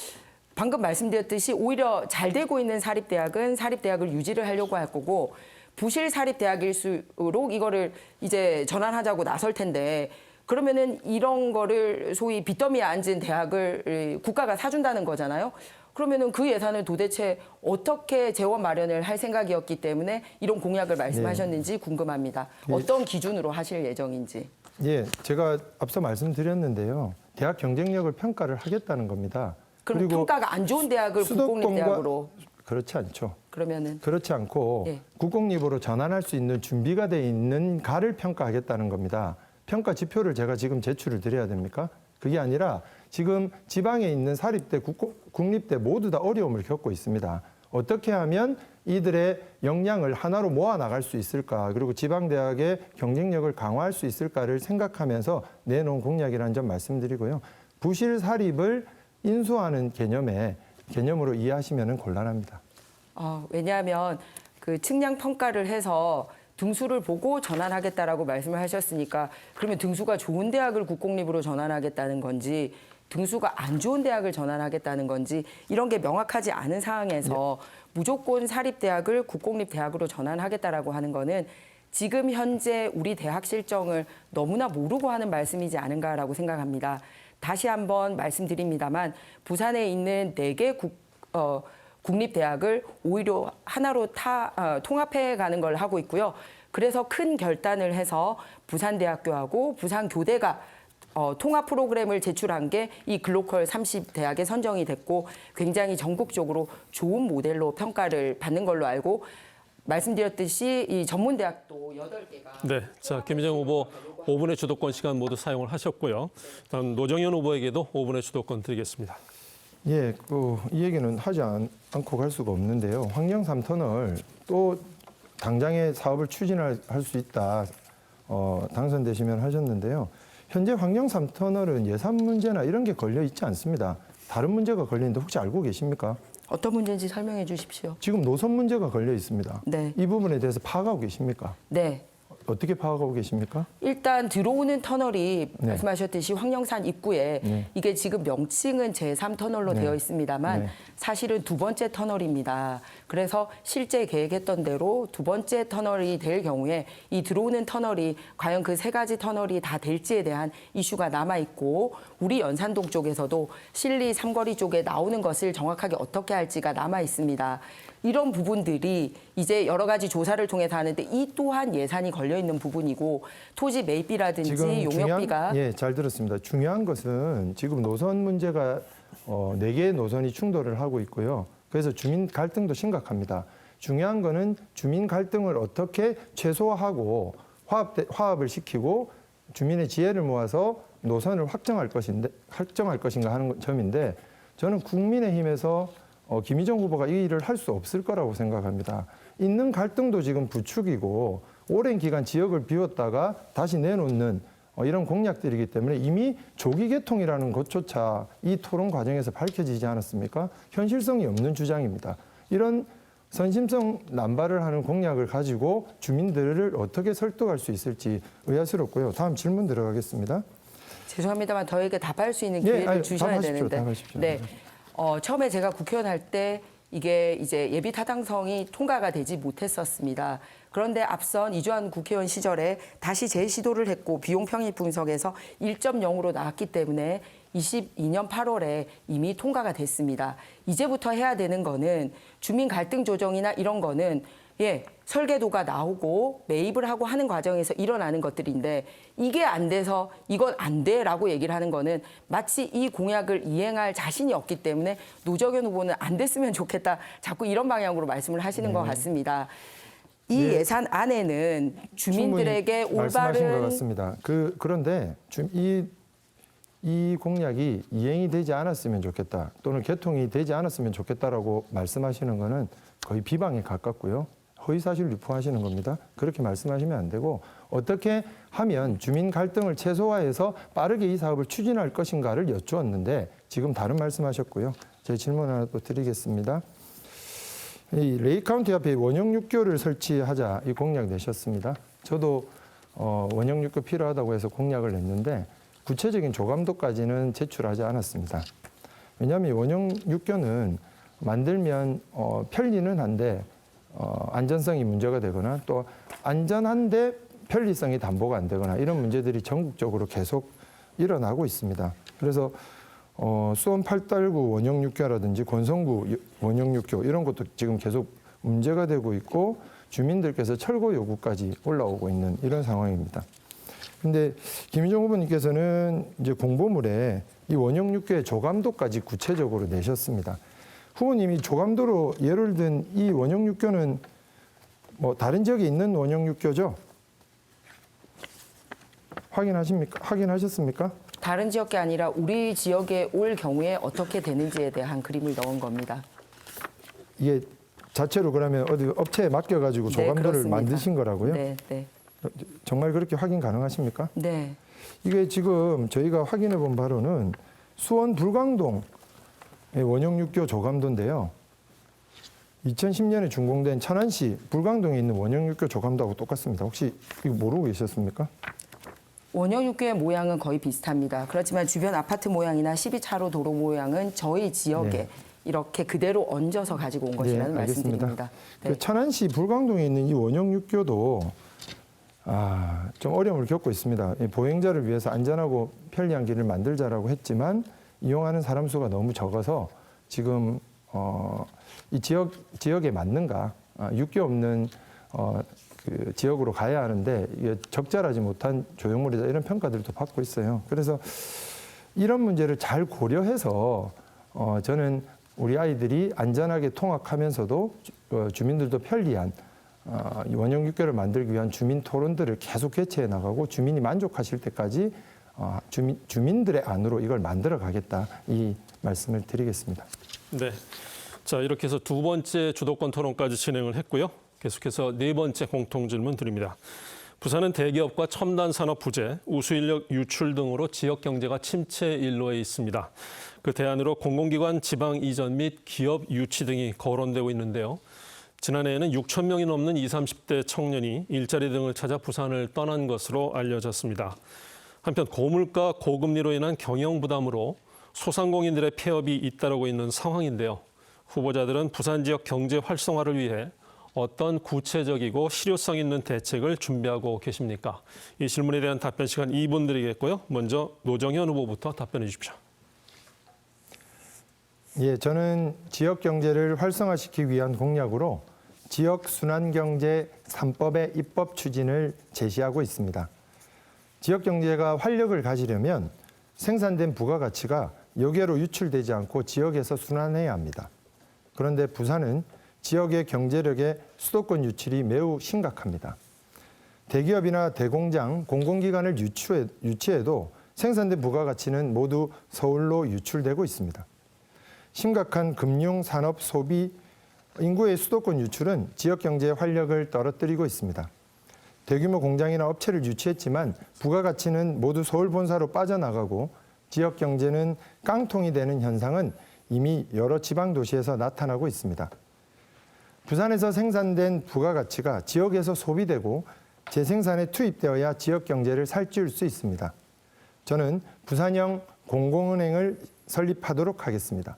Speaker 3: 방금 말씀드렸듯이 오히려 잘 되고 있는 사립대학은 사립대학을 유지를 하려고 할 거고 부실 사립대학일수록 이거를 이제 전환하자고 나설 텐데 그러면은 이런 거를 소위 빚더미에 앉은 대학을 국가가 사준다는 거잖아요. 그러면은 그 예산을 도대체 어떻게 재원 마련을 할 생각이었기 때문에 이런 공약을 말씀하셨는지 궁금합니다. 어떤 기준으로 하실 예정인지.
Speaker 2: 예, 제가 앞서 말씀드렸는데요. 대학 경쟁력을 평가를 하겠다는 겁니다.
Speaker 3: 그럼
Speaker 2: 그리고
Speaker 3: 평가가 안 좋은 대학을 국공립대학으로
Speaker 2: 그렇지 않죠.
Speaker 3: 그러면은
Speaker 2: 그렇지 않고
Speaker 3: 예.
Speaker 2: 국공립으로 전환할 수 있는 준비가 돼 있는가를 평가하겠다는 겁니다. 평가 지표를 제가 지금 제출을 드려야 됩니까? 그게 아니라 지금 지방에 있는 사립대, 국립대 모두 다 어려움을 겪고 있습니다. 어떻게 하면 이들의 역량을 하나로 모아 나갈 수 있을까? 그리고 지방대학의 경쟁력을 강화할 수 있을까를 생각하면서 내놓은 공약이라는 점 말씀드리고요. 부실 사립을 인수하는 개념으로 이해하시면 곤란합니다.
Speaker 3: 왜냐하면 그 측량 평가를 해서 등수를 보고 전환하겠다라고 말씀을 하셨으니까 그러면 등수가 좋은 대학을 국공립으로 전환하겠다는 건지 등수가 안 좋은 대학을 전환하겠다는 건지 이런 게 명확하지 않은 상황에서 무조건 사립대학을 국공립대학으로 전환하겠다라고 하는 거는 지금 현재 우리 대학 실정을 너무나 모르고 하는 말씀이지 않은가라고 생각합니다. 다시 한번 말씀드립니다만 부산에 있는 4개 국립대학을 오히려 하나로 통합해 가는 걸 하고 있고요. 그래서 큰 결단을 해서 부산대학교하고 부산교대가 통합 프로그램을 제출한 게 이 글로컬 30대학에 선정이 됐고 굉장히 전국적으로 좋은 모델로 평가를 받는 걸로 알고 말씀드렸듯이 이 전문대학도 8개가
Speaker 1: 네, 자 김희정 후보 5분의 주도권 시간 모두 사용을 하셨고요. 다음 노정현 후보에게도 5분의 주도권 드리겠습니다.
Speaker 2: 예, 이 얘기는 하지 않고 갈 수가 없는데요. 환경 3터널 또 당장에 사업을 추진할 수 있다. 당선되시면 하셨는데요. 현재 환경 3터널은 예산 문제나 이런 게 걸려 있지 않습니다. 다른 문제가 걸리는데 혹시 알고 계십니까?
Speaker 3: 어떤 문제인지 설명해 주십시오.
Speaker 2: 지금 노선 문제가 걸려 있습니다.
Speaker 3: 네.
Speaker 2: 이 부분에 대해서 파악하고 계십니까?
Speaker 3: 네.
Speaker 2: 어떻게 파악하고 계십니까?
Speaker 3: 일단 들어오는 터널이
Speaker 2: 네.
Speaker 3: 말씀하셨듯이 황령산 입구에
Speaker 2: 네.
Speaker 3: 이게 지금 명칭은 제3터널로
Speaker 2: 네.
Speaker 3: 되어 있습니다만
Speaker 2: 네.
Speaker 3: 사실은 두 번째 터널입니다. 그래서 실제 계획했던 대로 두 번째 터널이 될 경우에 이 들어오는 터널이 과연 그 세 가지 터널이 다 될지에 대한 이슈가 남아있고 우리 연산동 쪽에서도 실리 삼거리 쪽에 나오는 것을 정확하게 어떻게 할지가 남아있습니다. 이런 부분들이 이제 여러 가지 조사를 통해서 하는데 이 또한 예산이 걸려 있는 부분이고 토지 매입비라든지 용역비가
Speaker 2: 예, 잘 들었습니다. 중요한 것은 지금 노선 문제가 4개의 노선이 충돌을 하고 있고요. 그래서 주민 갈등도 심각합니다. 중요한 거는 주민 갈등을 어떻게 최소화하고 화합을 시키고 주민의 지혜를 모아서 노선을 확정할 것인가 하는 점인데 저는 국민의힘에서 김희정 후보가 이 일을 할 수 없을 거라고 생각합니다. 있는 갈등도 지금 부추기고 오랜 기간 지역을 비웠다가 다시 내놓는 이런 공약들이기 때문에 이미 조기 개통이라는 것조차 이 토론 과정에서 밝혀지지 않았습니까? 현실성이 없는 주장입니다. 이런 선심성 남발을 하는 공약을 가지고 주민들을 어떻게 설득할 수 있을지 의아스럽고요. 다음 질문 들어가겠습니다.
Speaker 3: 죄송합니다만 저에게 답할 수 있는 기회를 주셔야
Speaker 2: 답하십시오,
Speaker 3: 되는데.
Speaker 2: 답하십시오.
Speaker 3: 네. 처음에 제가 국회의원 할 때 이게 이제 예비 타당성이 통과가 되지 못했었습니다. 그런데 앞선 이주환 국회의원 시절에 다시 재시도를 했고 비용 평입 분석에서 1.0으로 나왔기 때문에 22년 8월에 이미 통과가 됐습니다. 이제부터 해야 되는 거는 주민 갈등 조정이나 이런 거는 설계도가 나오고 매입을 하고 하는 과정에서 일어나는 것들인데 이게 안 돼서 이건 안 돼라고 얘기를 하는 거는 마치 이 공약을 이행할 자신이 없기 때문에 노정현 후보는 안 됐으면 좋겠다. 자꾸 이런 방향으로 말씀을 하시는 것 같습니다. 이 예산 안에는 주민들에게
Speaker 2: 말씀하신 것
Speaker 3: 올바른
Speaker 2: 같습니다. 그런데 이 공약이 이행이 되지 않았으면 좋겠다 또는 개통이 되지 않았으면 좋겠다라고 말씀하시는 거는 거의 비방에 가깝고요. 허위사실 유포하시는 겁니다. 그렇게 말씀하시면 안 되고 어떻게 하면 주민 갈등을 최소화해서 빠르게 이 사업을 추진할 것인가를 여쭈었는데 지금 다른 말씀하셨고요. 제 질문 하나 또 드리겠습니다. 이 레이카운티 앞에 원형 육교를 설치하자 이 공약 내셨습니다. 저도 원형 육교 필요하다고 해서 공약을 냈는데 구체적인 조감도까지는 제출하지 않았습니다. 왜냐하면 원형 육교는 만들면 편리는 한데 안전성이 문제가 되거나 또 안전한데 편리성이 담보가 안 되거나 이런 문제들이 전국적으로 계속 일어나고 있습니다. 그래서 수원 8달구 원형 육교라든지 권성구 원형 육교 이런 것도 지금 계속 문제가 되고 있고 주민들께서 철거 요구까지 올라오고 있는 이런 상황입니다. 근데 김희정 후보님께서는 이제 공보물에 이 원형 육교의 조감도까지 구체적으로 내셨습니다. 후보님이 조감도로 예를 든 이 원형 육교는 뭐 다른 지역에 있는 원형 육교죠? 확인하셨습니까?
Speaker 3: 다른 지역이 아니라 우리 지역에 올 경우에 어떻게 되는지에 대한 그림을 넣은 겁니다.
Speaker 2: 이게 자체로 그러면 어디 업체에 맡겨가지고 조감도를
Speaker 3: 그렇습니다.
Speaker 2: 만드신 거라고요?
Speaker 3: 네, 네.
Speaker 2: 정말 그렇게 확인 가능하십니까?
Speaker 3: 네.
Speaker 2: 이게 지금 저희가 확인해 본 바로는 수원 불광동 원형 육교 조감도인데요. 2010년에 준공된 천안시 불광동에 있는 원형 육교 조감도하고 똑같습니다. 혹시 이거 모르고 계셨습니까?
Speaker 3: 원형 육교의 모양은 거의 비슷합니다. 그렇지만 주변 아파트 모양이나 12차로 도로 모양은 저희 지역에
Speaker 2: 네.
Speaker 3: 이렇게 그대로 얹어서 가지고 온 것이라는 말씀드립니다. 네.
Speaker 2: 그 천안시 불광동에 있는 이 원형 육교도 좀 어려움을 겪고 있습니다. 보행자를 위해서 안전하고 편리한 길을 만들자라고 했지만 이용하는 사람 수가 너무 적어서 지금 이 지역에 맞는가 육교 없는 그 지역으로 가야 하는데 이게 적절하지 못한 조형물이다 이런 평가들도 받고 있어요. 그래서 이런 문제를 잘 고려해서 저는 우리 아이들이 안전하게 통학하면서도 주민들도 편리한 이 원형 육교를 만들기 위한 주민 토론들을 계속 개최해 나가고 주민이 만족하실 때까지 주민들의 안으로 이걸 만들어 가겠다 이 말씀을 드리겠습니다.
Speaker 1: 네. 자, 이렇게 해서 두 번째 주도권 토론까지 진행을 했고요. 계속해서 네 번째 공통 질문 드립니다. 부산은 대기업과 첨단 산업 부재, 우수인력 유출 등으로 지역 경제가 침체 일로에 있습니다. 그 대안으로 공공기관 지방 이전 및 기업 유치 등이 거론되고 있는데요. 지난해에는 6천 명이 넘는 20, 30대 청년이 일자리 등을 찾아 부산을 떠난 것으로 알려졌습니다. 한편 고물가, 고금리로 인한 경영 부담으로 소상공인들의 폐업이 잇따르고 있는 상황인데요. 후보자들은 부산 지역 경제 활성화를 위해 어떤 구체적이고 실효성 있는 대책을 준비하고 계십니까? 이 질문에 대한 답변 시간 2분 드리겠고요. 먼저 노정현 후보부터 답변해 주십시오.
Speaker 2: 예, 저는 지역 경제를 활성화시키기 위한 공약으로 지역 순환 경제 3법의 입법 추진을 제시하고 있습니다. 지역 경제가 활력을 가지려면 생산된 부가가치가 여계로 유출되지 않고 지역에서 순환해야 합니다. 그런데 부산은 지역의 경제력의 수도권 유출이 매우 심각합니다. 대기업이나 대공장, 공공기관을 유치해도 생산된 부가가치는 모두 서울로 유출되고 있습니다. 심각한 금융, 산업, 소비, 인구의 수도권 유출은 지역 경제의 활력을 떨어뜨리고 있습니다. 대규모 공장이나 업체를 유치했지만 부가가치는 모두 서울 본사로 빠져나가고 지역 경제는 깡통이 되는 현상은 이미 여러 지방 도시에서 나타나고 있습니다. 부산에서 생산된 부가가치가 지역에서 소비되고 재생산에 투입되어야 지역 경제를 살찌울 수 있습니다. 저는 부산형 공공은행을 설립하도록 하겠습니다.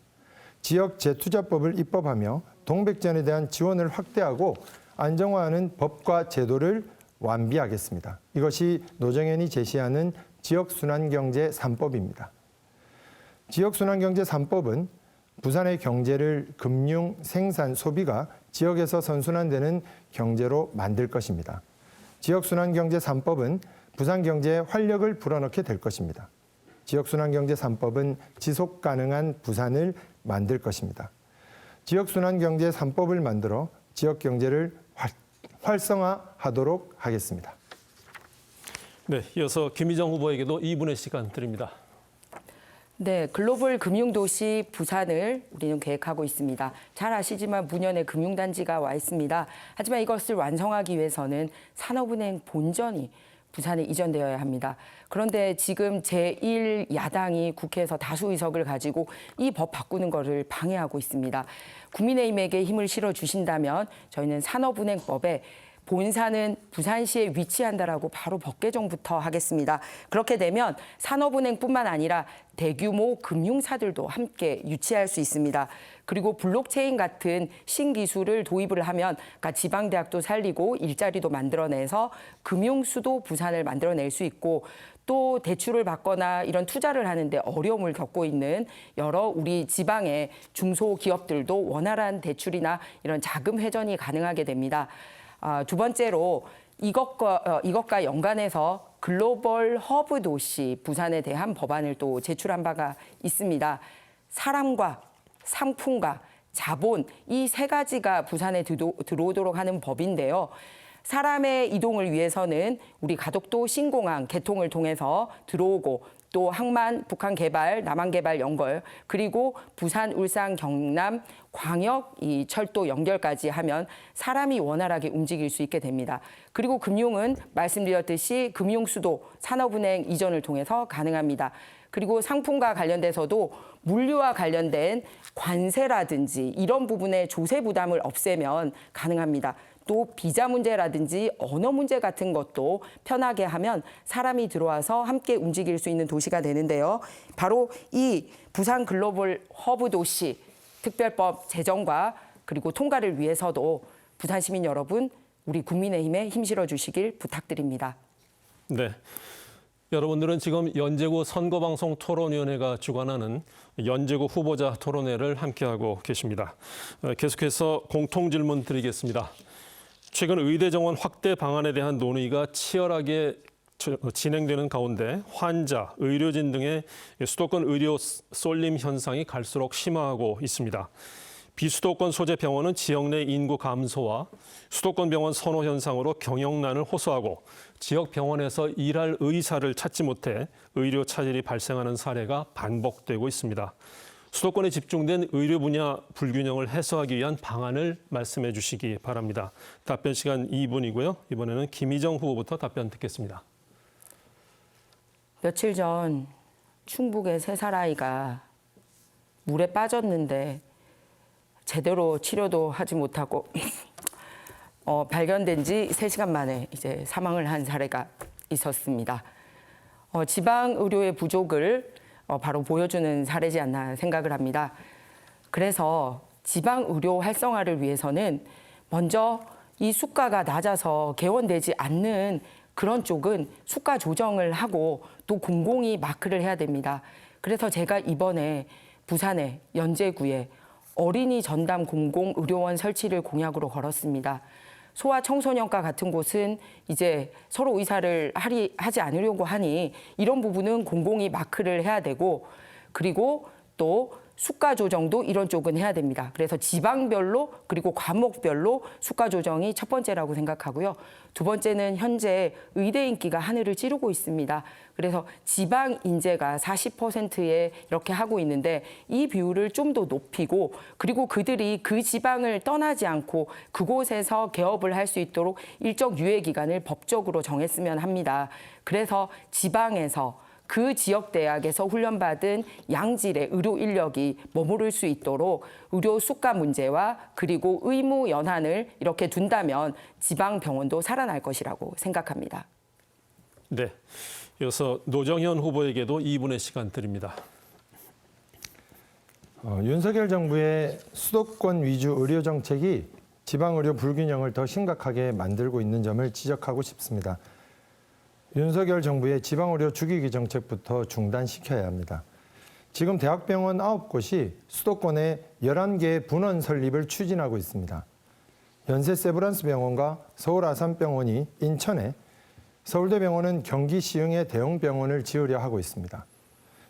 Speaker 2: 지역 재투자법을 입법하며 동백전에 대한 지원을 확대하고 안정화하는 법과 제도를 완비하겠습니다. 이것이 노정현이 제시하는 지역순환경제 3법입니다. 지역순환경제 3법은 부산의 경제를 금융, 생산, 소비가 지역에서 선순환되는 경제로 만들 것입니다. 지역순환경제 3법은 부산 경제에 활력을 불어넣게 될 것입니다. 지역순환경제 3법은 지속가능한 부산을 만들 것입니다. 지역순환경제 3법을 만들어 지역경제를 활성화하도록 하겠습니다.
Speaker 1: 네, 이어서 김희정 후보에게도 2분의 시간 드립니다.
Speaker 3: 네, 글로벌 금융도시 부산을 우리는 계획하고 있습니다. 잘 아시지만 문현에 금융단지가 와 있습니다. 하지만 이것을 완성하기 위해서는 산업은행 본전이 부산에 이전되어야 합니다. 그런데 지금 제1야당이 국회에서 다수 의석을 가지고 이 법 바꾸는 것을 방해하고 있습니다. 국민의힘에게 힘을 실어주신다면 저희는 산업은행법에 본사는 부산시에 위치한다라고 바로 법 개정부터 하겠습니다. 그렇게 되면 산업은행뿐만 아니라 대규모 금융사들도 함께 유치할 수 있습니다. 그리고 블록체인 같은 신기술을 도입을 하면 그러니까 지방대학도 살리고 일자리도 만들어내서 금융수도 부산을 만들어낼 수 있고 또 대출을 받거나 이런 투자를 하는데 어려움을 겪고 있는 여러 우리 지방의 중소기업들도 원활한 대출이나 이런 자금 회전이 가능하게 됩니다. 두 번째로 이것과 연관해서 글로벌 허브 도시 부산에 대한 법안을 또 제출한 바가 있습니다. 사람과 상품과 자본 이 세 가지가 부산에 들어오도록 하는 법인데요. 사람의 이동을 위해서는 우리 가덕도 신공항 개통을 통해서 들어오고 또 항만, 북한 개발, 남한 개발 연결, 그리고 부산, 울산, 경남, 광역 이 철도 연결까지 하면 사람이 원활하게 움직일 수 있게 됩니다. 그리고 금융은 말씀드렸듯이 금융수도, 산업은행 이전을 통해서 가능합니다. 그리고 상품과 관련돼서도 물류와 관련된 관세라든지 이런 부분의 조세 부담을 없애면 가능합니다. 또 비자 문제라든지 언어 문제 같은 것도 편하게 하면 사람이 들어와서 함께 움직일 수 있는 도시가 되는데요. 바로 이 부산 글로벌 허브 도시 특별법 제정과 그리고 통과를 위해서도 부산 시민 여러분, 우리 국민의힘에 힘실어 주시길 부탁드립니다.
Speaker 1: 네. 여러분들은 지금 연제구 선거방송 토론위원회가 주관하는 연제구 후보자 토론회를 함께하고 계십니다. 계속해서 공통질문 드리겠습니다. 최근 의대 정원 확대 방안에 대한 논의가 치열하게 진행되는 가운데 환자, 의료진 등의 수도권 의료 쏠림 현상이 갈수록 심화하고 있습니다. 비수도권 소재 병원은 지역 내 인구 감소와 수도권 병원 선호 현상으로 경영난을 호소하고 지역 병원에서 일할 의사를 찾지 못해 의료 차질이 발생하는 사례가 반복되고 있습니다. 수도권에 집중된 의료 분야 불균형을 해소하기 위한 방안을 말씀해 주시기 바랍니다. 답변 시간 2분이고요. 이번에는 김희정 후보부터 답변 듣겠습니다.
Speaker 3: 며칠 전 충북의 3살 아이가 물에 빠졌는데 제대로 치료도 하지 못하고 발견된 지 3시간 만에 이제 사망을 한 사례가 있었습니다. 지방 의료의 부족을 바로 보여주는 사례지 않나 생각을 합니다. 그래서 지방 의료 활성화를 위해서는 먼저 이 수가가 낮아서 개원되지 않는 그런 쪽은 수가 조정을 하고 또 공공이 마크를 해야 됩니다. 그래서 제가 이번에 부산의 연제구에 어린이 전담 공공의료원 설치를 공약으로 걸었습니다. 소아청소년과 같은 곳은 이제 서로 의사를 하지 않으려고 하니 이런 부분은 공공이 마크를 해야 되고, 그리고 또 수가 조정도 이런 쪽은 해야 됩니다. 그래서 지방별로 그리고 과목별로 수가 조정이 첫 번째라고 생각하고요. 두 번째는 현재 의대 인기가 하늘을 찌르고 있습니다. 그래서 지방 인재가 40%에 이렇게 하고 있는데 이 비율을 좀 더 높이고, 그리고 그들이 그 지방을 떠나지 않고 그곳에서 개업을 할 수 있도록 일정 유예 기간을 법적으로 정했으면 합니다. 그래서 지방에서 그 지역 대학에서 훈련받은 양질의 의료 인력이 머무를 수 있도록 의료 수가 문제와 그리고 의무 연한을 이렇게 둔다면 지방 병원도 살아날 것이라고 생각합니다.
Speaker 1: 네, 이어서 노정현 후보에게도 2분의 시간 드립니다.
Speaker 2: 윤석열 정부의 수도권 위주 의료 정책이 지방 의료 불균형을 더 심각하게 만들고 있는 점을 지적하고 싶습니다. 윤석열 정부의 지방의료 죽이기 정책부터 중단시켜야 합니다. 지금 대학병원 9곳이 수도권에 11개의 분원 설립을 추진하고 있습니다. 연세 세브란스 병원과 서울 아산병원이 인천에, 서울대병원은 경기 시흥에 대형 병원을 지으려 하고 있습니다.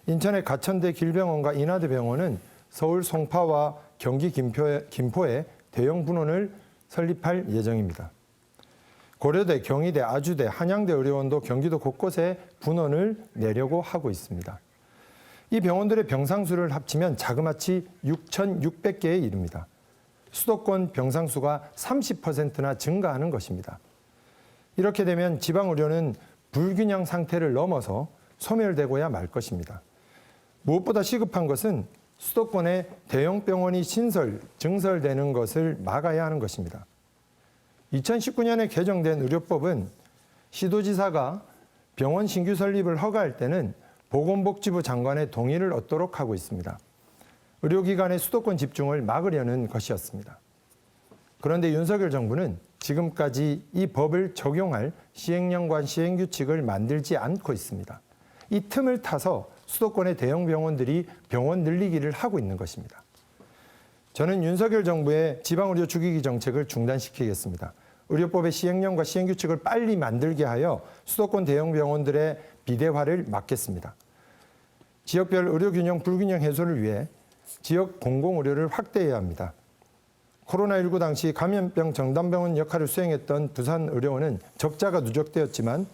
Speaker 2: 인천의 가천대 길병원과 인하대병원은 서울 송파와 경기 김포에 대형 분원을 설립할 예정입니다. 고려대, 경희대, 아주대, 한양대 의료원도 경기도 곳곳에 분원을 내려고 하고 있습니다. 이 병원들의 병상수를 합치면 자그마치 6,600개에 이릅니다. 수도권 병상수가 30%나 증가하는 것입니다. 이렇게 되면 지방의료는 불균형 상태를 넘어서 소멸되고야 말 것입니다. 무엇보다 시급한 것은 수도권에 대형 병원이 증설되는 것을 막아야 하는 것입니다. 2019년에 개정된 의료법은 시도지사가 병원 신규 설립을 허가할 때는 보건복지부 장관의 동의를 얻도록 하고 있습니다. 의료기관의 수도권 집중을 막으려는 것이었습니다. 그런데 윤석열 정부는 지금까지 이 법을 적용할 시행령과 시행규칙을 만들지 않고 있습니다. 이 틈을 타서 수도권의 대형 병원들이 병원 늘리기를 하고 있는 것입니다. 저는 윤석열 정부의 지방의료 죽이기 정책을 중단시키겠습니다. 의료법의 시행령과 시행규칙을 빨리 만들게 하여 수도권 대형 병원들의 비대화를 막겠습니다. 지역별 의료균형 불균형 해소를 위해 지역 공공의료를 확대해야 합니다. 코로나19 당시 감염병 정담병원 역할을 수행했던 부산의료원은 적자가 누적되었지만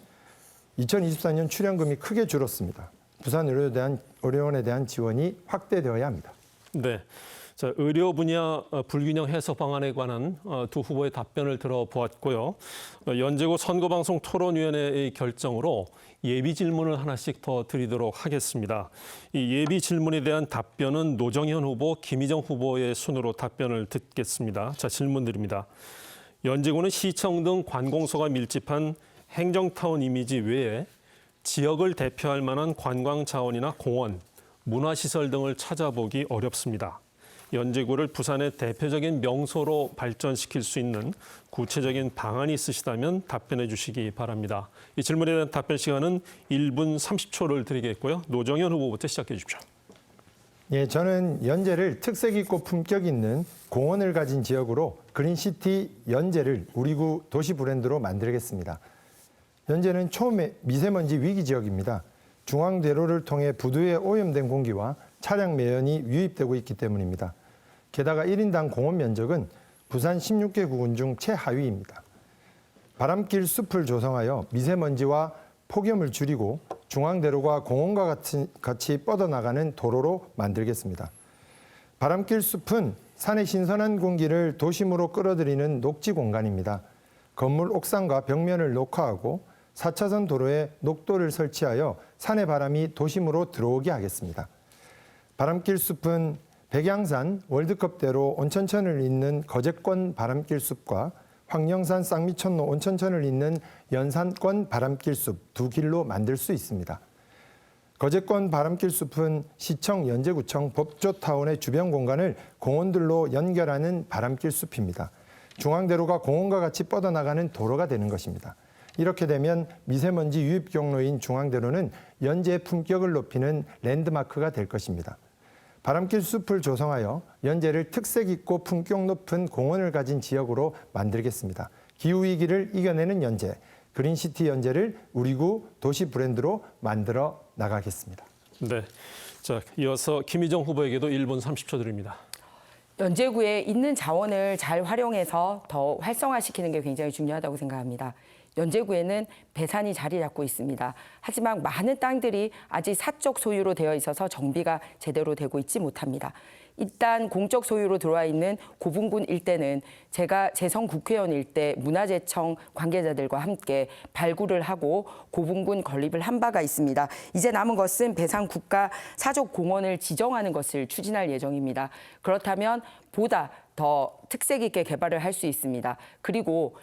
Speaker 2: 2024년 출연금이 크게 줄었습니다. 부산의료원에 대한 지원이 확대되어야 합니다.
Speaker 1: 네. 자, 의료 분야 불균형 해소 방안에 관한 두 후보의 답변을 들어보았고요. 연제구 선거방송 토론위원회의 결정으로 예비 질문을 하나씩 더 드리도록 하겠습니다. 이 예비 질문에 대한 답변은 노정현 후보, 김희정 후보의 순으로 답변을 듣겠습니다. 자, 질문 드립니다. 연제구는 시청 등 관공서가 밀집한 행정타운 이미지 외에 지역을 대표할 만한 관광 자원이나 공원, 문화시설 등을 찾아보기 어렵습니다. 연제구를 부산의 대표적인 명소로 발전시킬 수 있는 구체적인 방안이 있으시다면 답변해 주시기 바랍니다. 이 질문에 대한 답변 시간은 1분 30초를 드리겠고요. 노정현 후보부터 시작해 주십시오.
Speaker 2: 예, 저는 연제를 특색 있고 품격 있는 공원을 가진 지역으로 그린시티 연제를 우리 구 도시 브랜드로 만들겠습니다. 연제는 초미세먼지 위기 지역입니다. 중앙대로를 통해 부두에 오염된 공기와 차량 매연이 유입되고 있기 때문입니다. 게다가 1인당 공원 면적은 부산 16개 구군 중 최하위입니다. 바람길 숲을 조성하여 미세먼지와 폭염을 줄이고 중앙대로가 공원과 같이 뻗어나가는 도로로 만들겠습니다. 바람길 숲은 산의 신선한 공기를 도심으로 끌어들이는 녹지 공간입니다. 건물 옥상과 벽면을 녹화하고 4차선 도로에 녹도를 설치하여 산의 바람이 도심으로 들어오게 하겠습니다. 바람길 숲은 백양산 월드컵대로 온천천을 잇는 거제권 바람길 숲과 황령산 쌍미천로 온천천을 잇는 연산권 바람길숲 2길로 만들 수 있습니다. 거제권 바람길숲은 시청, 연제구청, 법조타운의 주변 공간을 공원들로 연결하는 바람길숲입니다. 중앙대로가 공원과 같이 뻗어나가는 도로가 되는 것입니다. 이렇게 되면 미세먼지 유입 경로인 중앙대로는 연제의 품격을 높이는 랜드마크가 될 것입니다. 바람길 숲을 조성하여 연제를 특색 있고 품격 높은 공원을 가진 지역으로 만들겠습니다. 기후위기를 이겨내는 연제, 그린시티 연제를 우리구 도시 브랜드로 만들어 나가겠습니다.
Speaker 1: 네. 자, 이어서 김희정 후보에게도 1분 30초 드립니다.
Speaker 3: 연제구에 있는 자원을 잘 활용해서 더 활성화시키는 게 굉장히 중요하다고 생각합니다. 연제구에는 배산이 자리 잡고 있습니다. 하지만 많은 땅들이 아직 사적 소유로 되어 있어서 정비가 제대로 되고 있지 못합니다. 일단 공적 소유로 들어와 있는 고분군 일대는 제가 재선 국회의원일 때 문화재청 관계자들과 함께 발굴을 하고 고분군 건립을 한 바가 있습니다. 이제 남은 것은 배산 국가 사적 공원을 지정하는 것을 추진할 예정입니다. 그렇다면 보다 더 특색 있게 개발을 할 수 있습니다. 그리고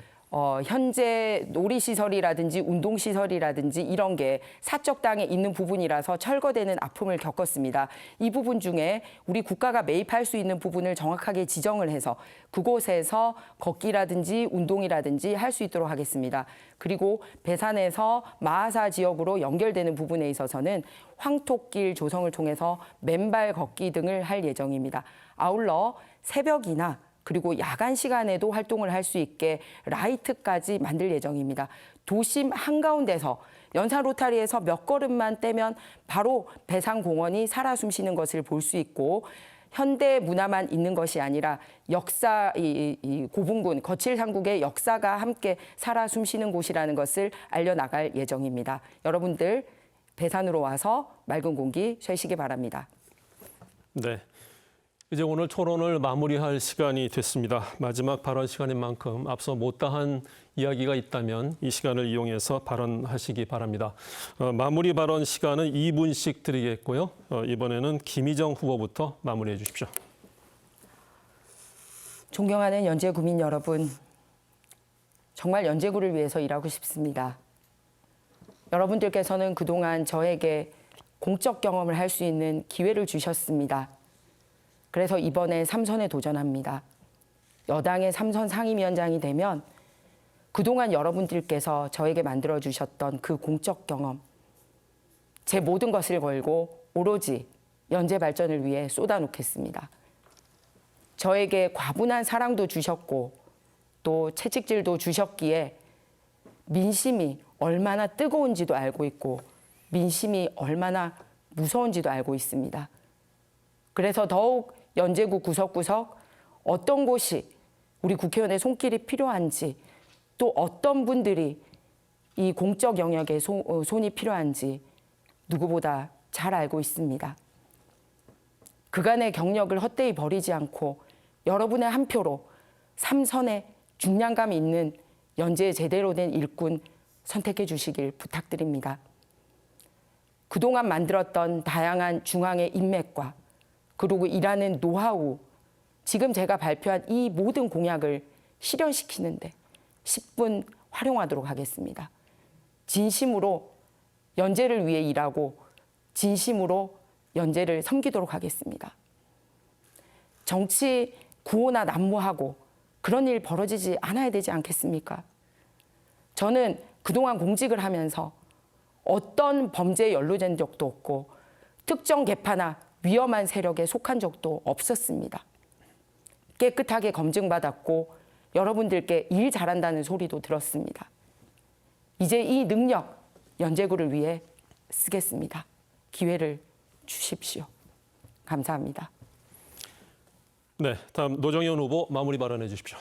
Speaker 3: 현재 놀이시설이라든지 운동시설이라든지 이런 게 사적 땅에 있는 부분이라서 철거되는 아픔을 겪었습니다. 이 부분 중에 우리 국가가 매입할 수 있는 부분을 정확하게 지정을 해서 그곳에서 걷기라든지 운동이라든지 할 수 있도록 하겠습니다. 그리고 배산에서 마하사 지역으로 연결되는 부분에 있어서는 황토길 조성을 통해서 맨발 걷기 등을 할 예정입니다. 아울러 새벽이나 그리고 야간 시간에도 활동을 할 수 있게 라이트까지 만들 예정입니다. 도심 한가운데서 연산 로타리에서 몇 걸음만 떼면 바로 배산공원이 살아 숨쉬는 것을 볼 수 있고 현대 문화만 있는 것이 아니라 역사, 이 고분군, 거칠상국의 역사가 함께 살아 숨쉬는 곳이라는 것을 알려나갈 예정입니다. 여러분들 배산으로 와서 맑은 공기 쉬시기 바랍니다.
Speaker 1: 네. 이제 오늘 토론을 마무리할 시간이 됐습니다. 마지막 발언 시간인 만큼 앞서 못다한 이야기가 있다면 이 시간을 이용해서 발언하시기 바랍니다. 마무리 발언 시간은 2분씩 드리겠고요. 이번에는 김희정 후보부터 마무리해 주십시오.
Speaker 3: 존경하는 연제구민 여러분, 정말 연제구를 위해서 일하고 싶습니다. 여러분들께서는 그동안 저에게 공적 경험을 할 수 있는 기회를 주셨습니다. 그래서 이번에 3선에 도전합니다. 여당의 3선 상임위원장이 되면 그동안 여러분들께서 저에게 만들어주셨던 그 공적 경험, 제 모든 것을 걸고 오로지 연제 발전을 위해 쏟아놓겠습니다. 저에게 과분한 사랑도 주셨고 또 채찍질도 주셨기에 민심이 얼마나 뜨거운지도 알고 있고 민심이 얼마나 무서운지도 알고 있습니다. 그래서 더욱 연제구 구석구석 어떤 곳이 우리 국회의원의 손길이 필요한지 또 어떤 분들이 이 공적 영역에 손이 필요한지 누구보다 잘 알고 있습니다. 그간의 경력을 헛되이 버리지 않고 여러분의 한 표로 3선의 중량감 있는 연제에 제대로 된 일꾼 선택해 주시길 부탁드립니다. 그동안 만들었던 다양한 중앙의 인맥과 그리고 일하는 노하우, 지금 제가 발표한 이 모든 공약을 실현시키는데 10분 활용하도록 하겠습니다. 진심으로 연제를 위해 일하고 진심으로 연제를 섬기도록 하겠습니다. 정치 구호나 난무하고 그런 일 벌어지지 않아야 되지 않겠습니까? 저는 그동안 공직을 하면서 어떤 범죄에 연루된 적도 없고 특정 계파나 위험한 세력에 속한 적도 없었습니다. 깨끗하게 검증받았고 여러분들께 일 잘한다는 소리도 들었습니다. 이제 이 능력 연제구를 위해 쓰겠습니다. 기회를 주십시오. 감사합니다.
Speaker 1: 네, 다음 노정현 후보 마무리 발언해 주십시오.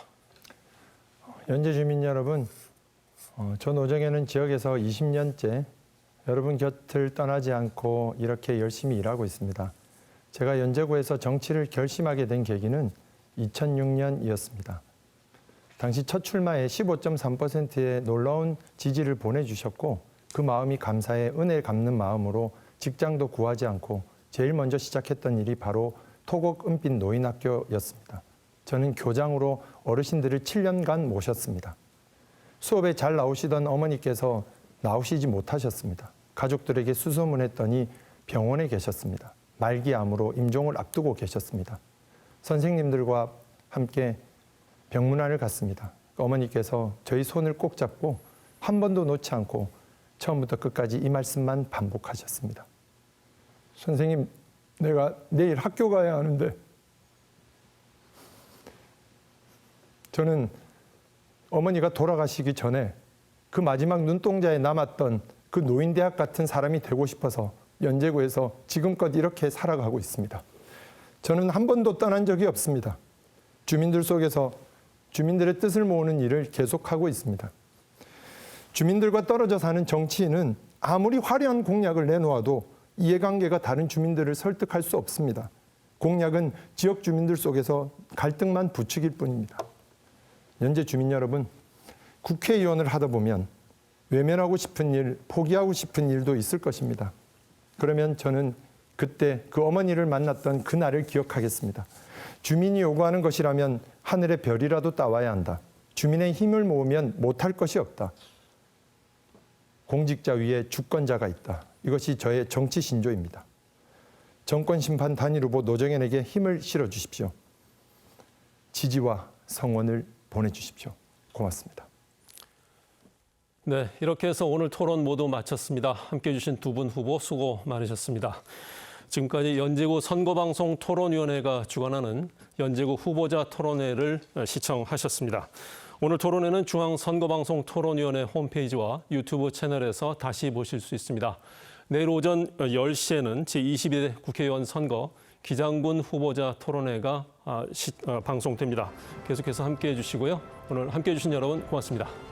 Speaker 2: 연제 주민 여러분, 저 노정현은 지역에서 20년째 여러분 곁을 떠나지 않고 이렇게 열심히 일하고 있습니다. 제가 연제구에서 정치를 결심하게 된 계기는 2006년이었습니다. 당시 첫 출마에 15.3%의 놀라운 지지를 보내주셨고 그 마음이 감사해 은혜 갚는 마음으로 직장도 구하지 않고 제일 먼저 시작했던 일이 바로 토곡 은빛 노인학교였습니다. 저는 교장으로 어르신들을 7년간 모셨습니다. 수업에 잘 나오시던 어머니께서 나오시지 못하셨습니다. 가족들에게 수소문했더니 병원에 계셨습니다. 말기암으로 임종을 앞두고 계셨습니다. 선생님들과 함께 병문안을 갔습니다. 어머니께서 저희 손을 꼭 잡고 한 번도 놓지 않고 처음부터 끝까지 이 말씀만 반복하셨습니다. 선생님, 내가 내일 학교 가야 하는데 저는 어머니가 돌아가시기 전에 그 마지막 눈동자에 남았던 그 노인대학 같은 사람이 되고 싶어서 연제구에서 지금껏 이렇게 살아가고 있습니다. 저는 한 번도 떠난 적이 없습니다. 주민들 속에서 주민들의 뜻을 모으는 일을 계속하고 있습니다. 주민들과 떨어져 사는 정치인은 아무리 화려한 공약을 내놓아도 이해관계가 다른 주민들을 설득할 수 없습니다. 공약은 지역 주민들 속에서 갈등만 부추길 뿐입니다. 연제 주민 여러분, 국회의원을 하다 보면 외면하고 싶은 일, 포기하고 싶은 일도 있을 것입니다. 그러면 저는 그때 그 어머니를 만났던 그날을 기억하겠습니다. 주민이 요구하는 것이라면 하늘의 별이라도 따와야 한다. 주민의 힘을 모으면 못할 것이 없다. 공직자 위에 주권자가 있다. 이것이 저의 정치 신조입니다. 정권 심판 단일 후보 노정현에게 힘을 실어 주십시오. 지지와 성원을 보내주십시오. 고맙습니다.
Speaker 1: 네, 이렇게 해서 오늘 토론 모두 마쳤습니다. 함께해 주신 두 분 후보 수고 많으셨습니다. 지금까지 연제구 선거방송 토론위원회가 주관하는 연제구 후보자 토론회를 시청하셨습니다. 오늘 토론회는 중앙선거방송 토론위원회 홈페이지와 유튜브 채널에서 다시 보실 수 있습니다. 내일 오전 10시에는 제22대 국회의원 선거 기장군 후보자 토론회가 방송됩니다. 계속해서 함께해 주시고요. 오늘 함께해 주신 여러분 고맙습니다.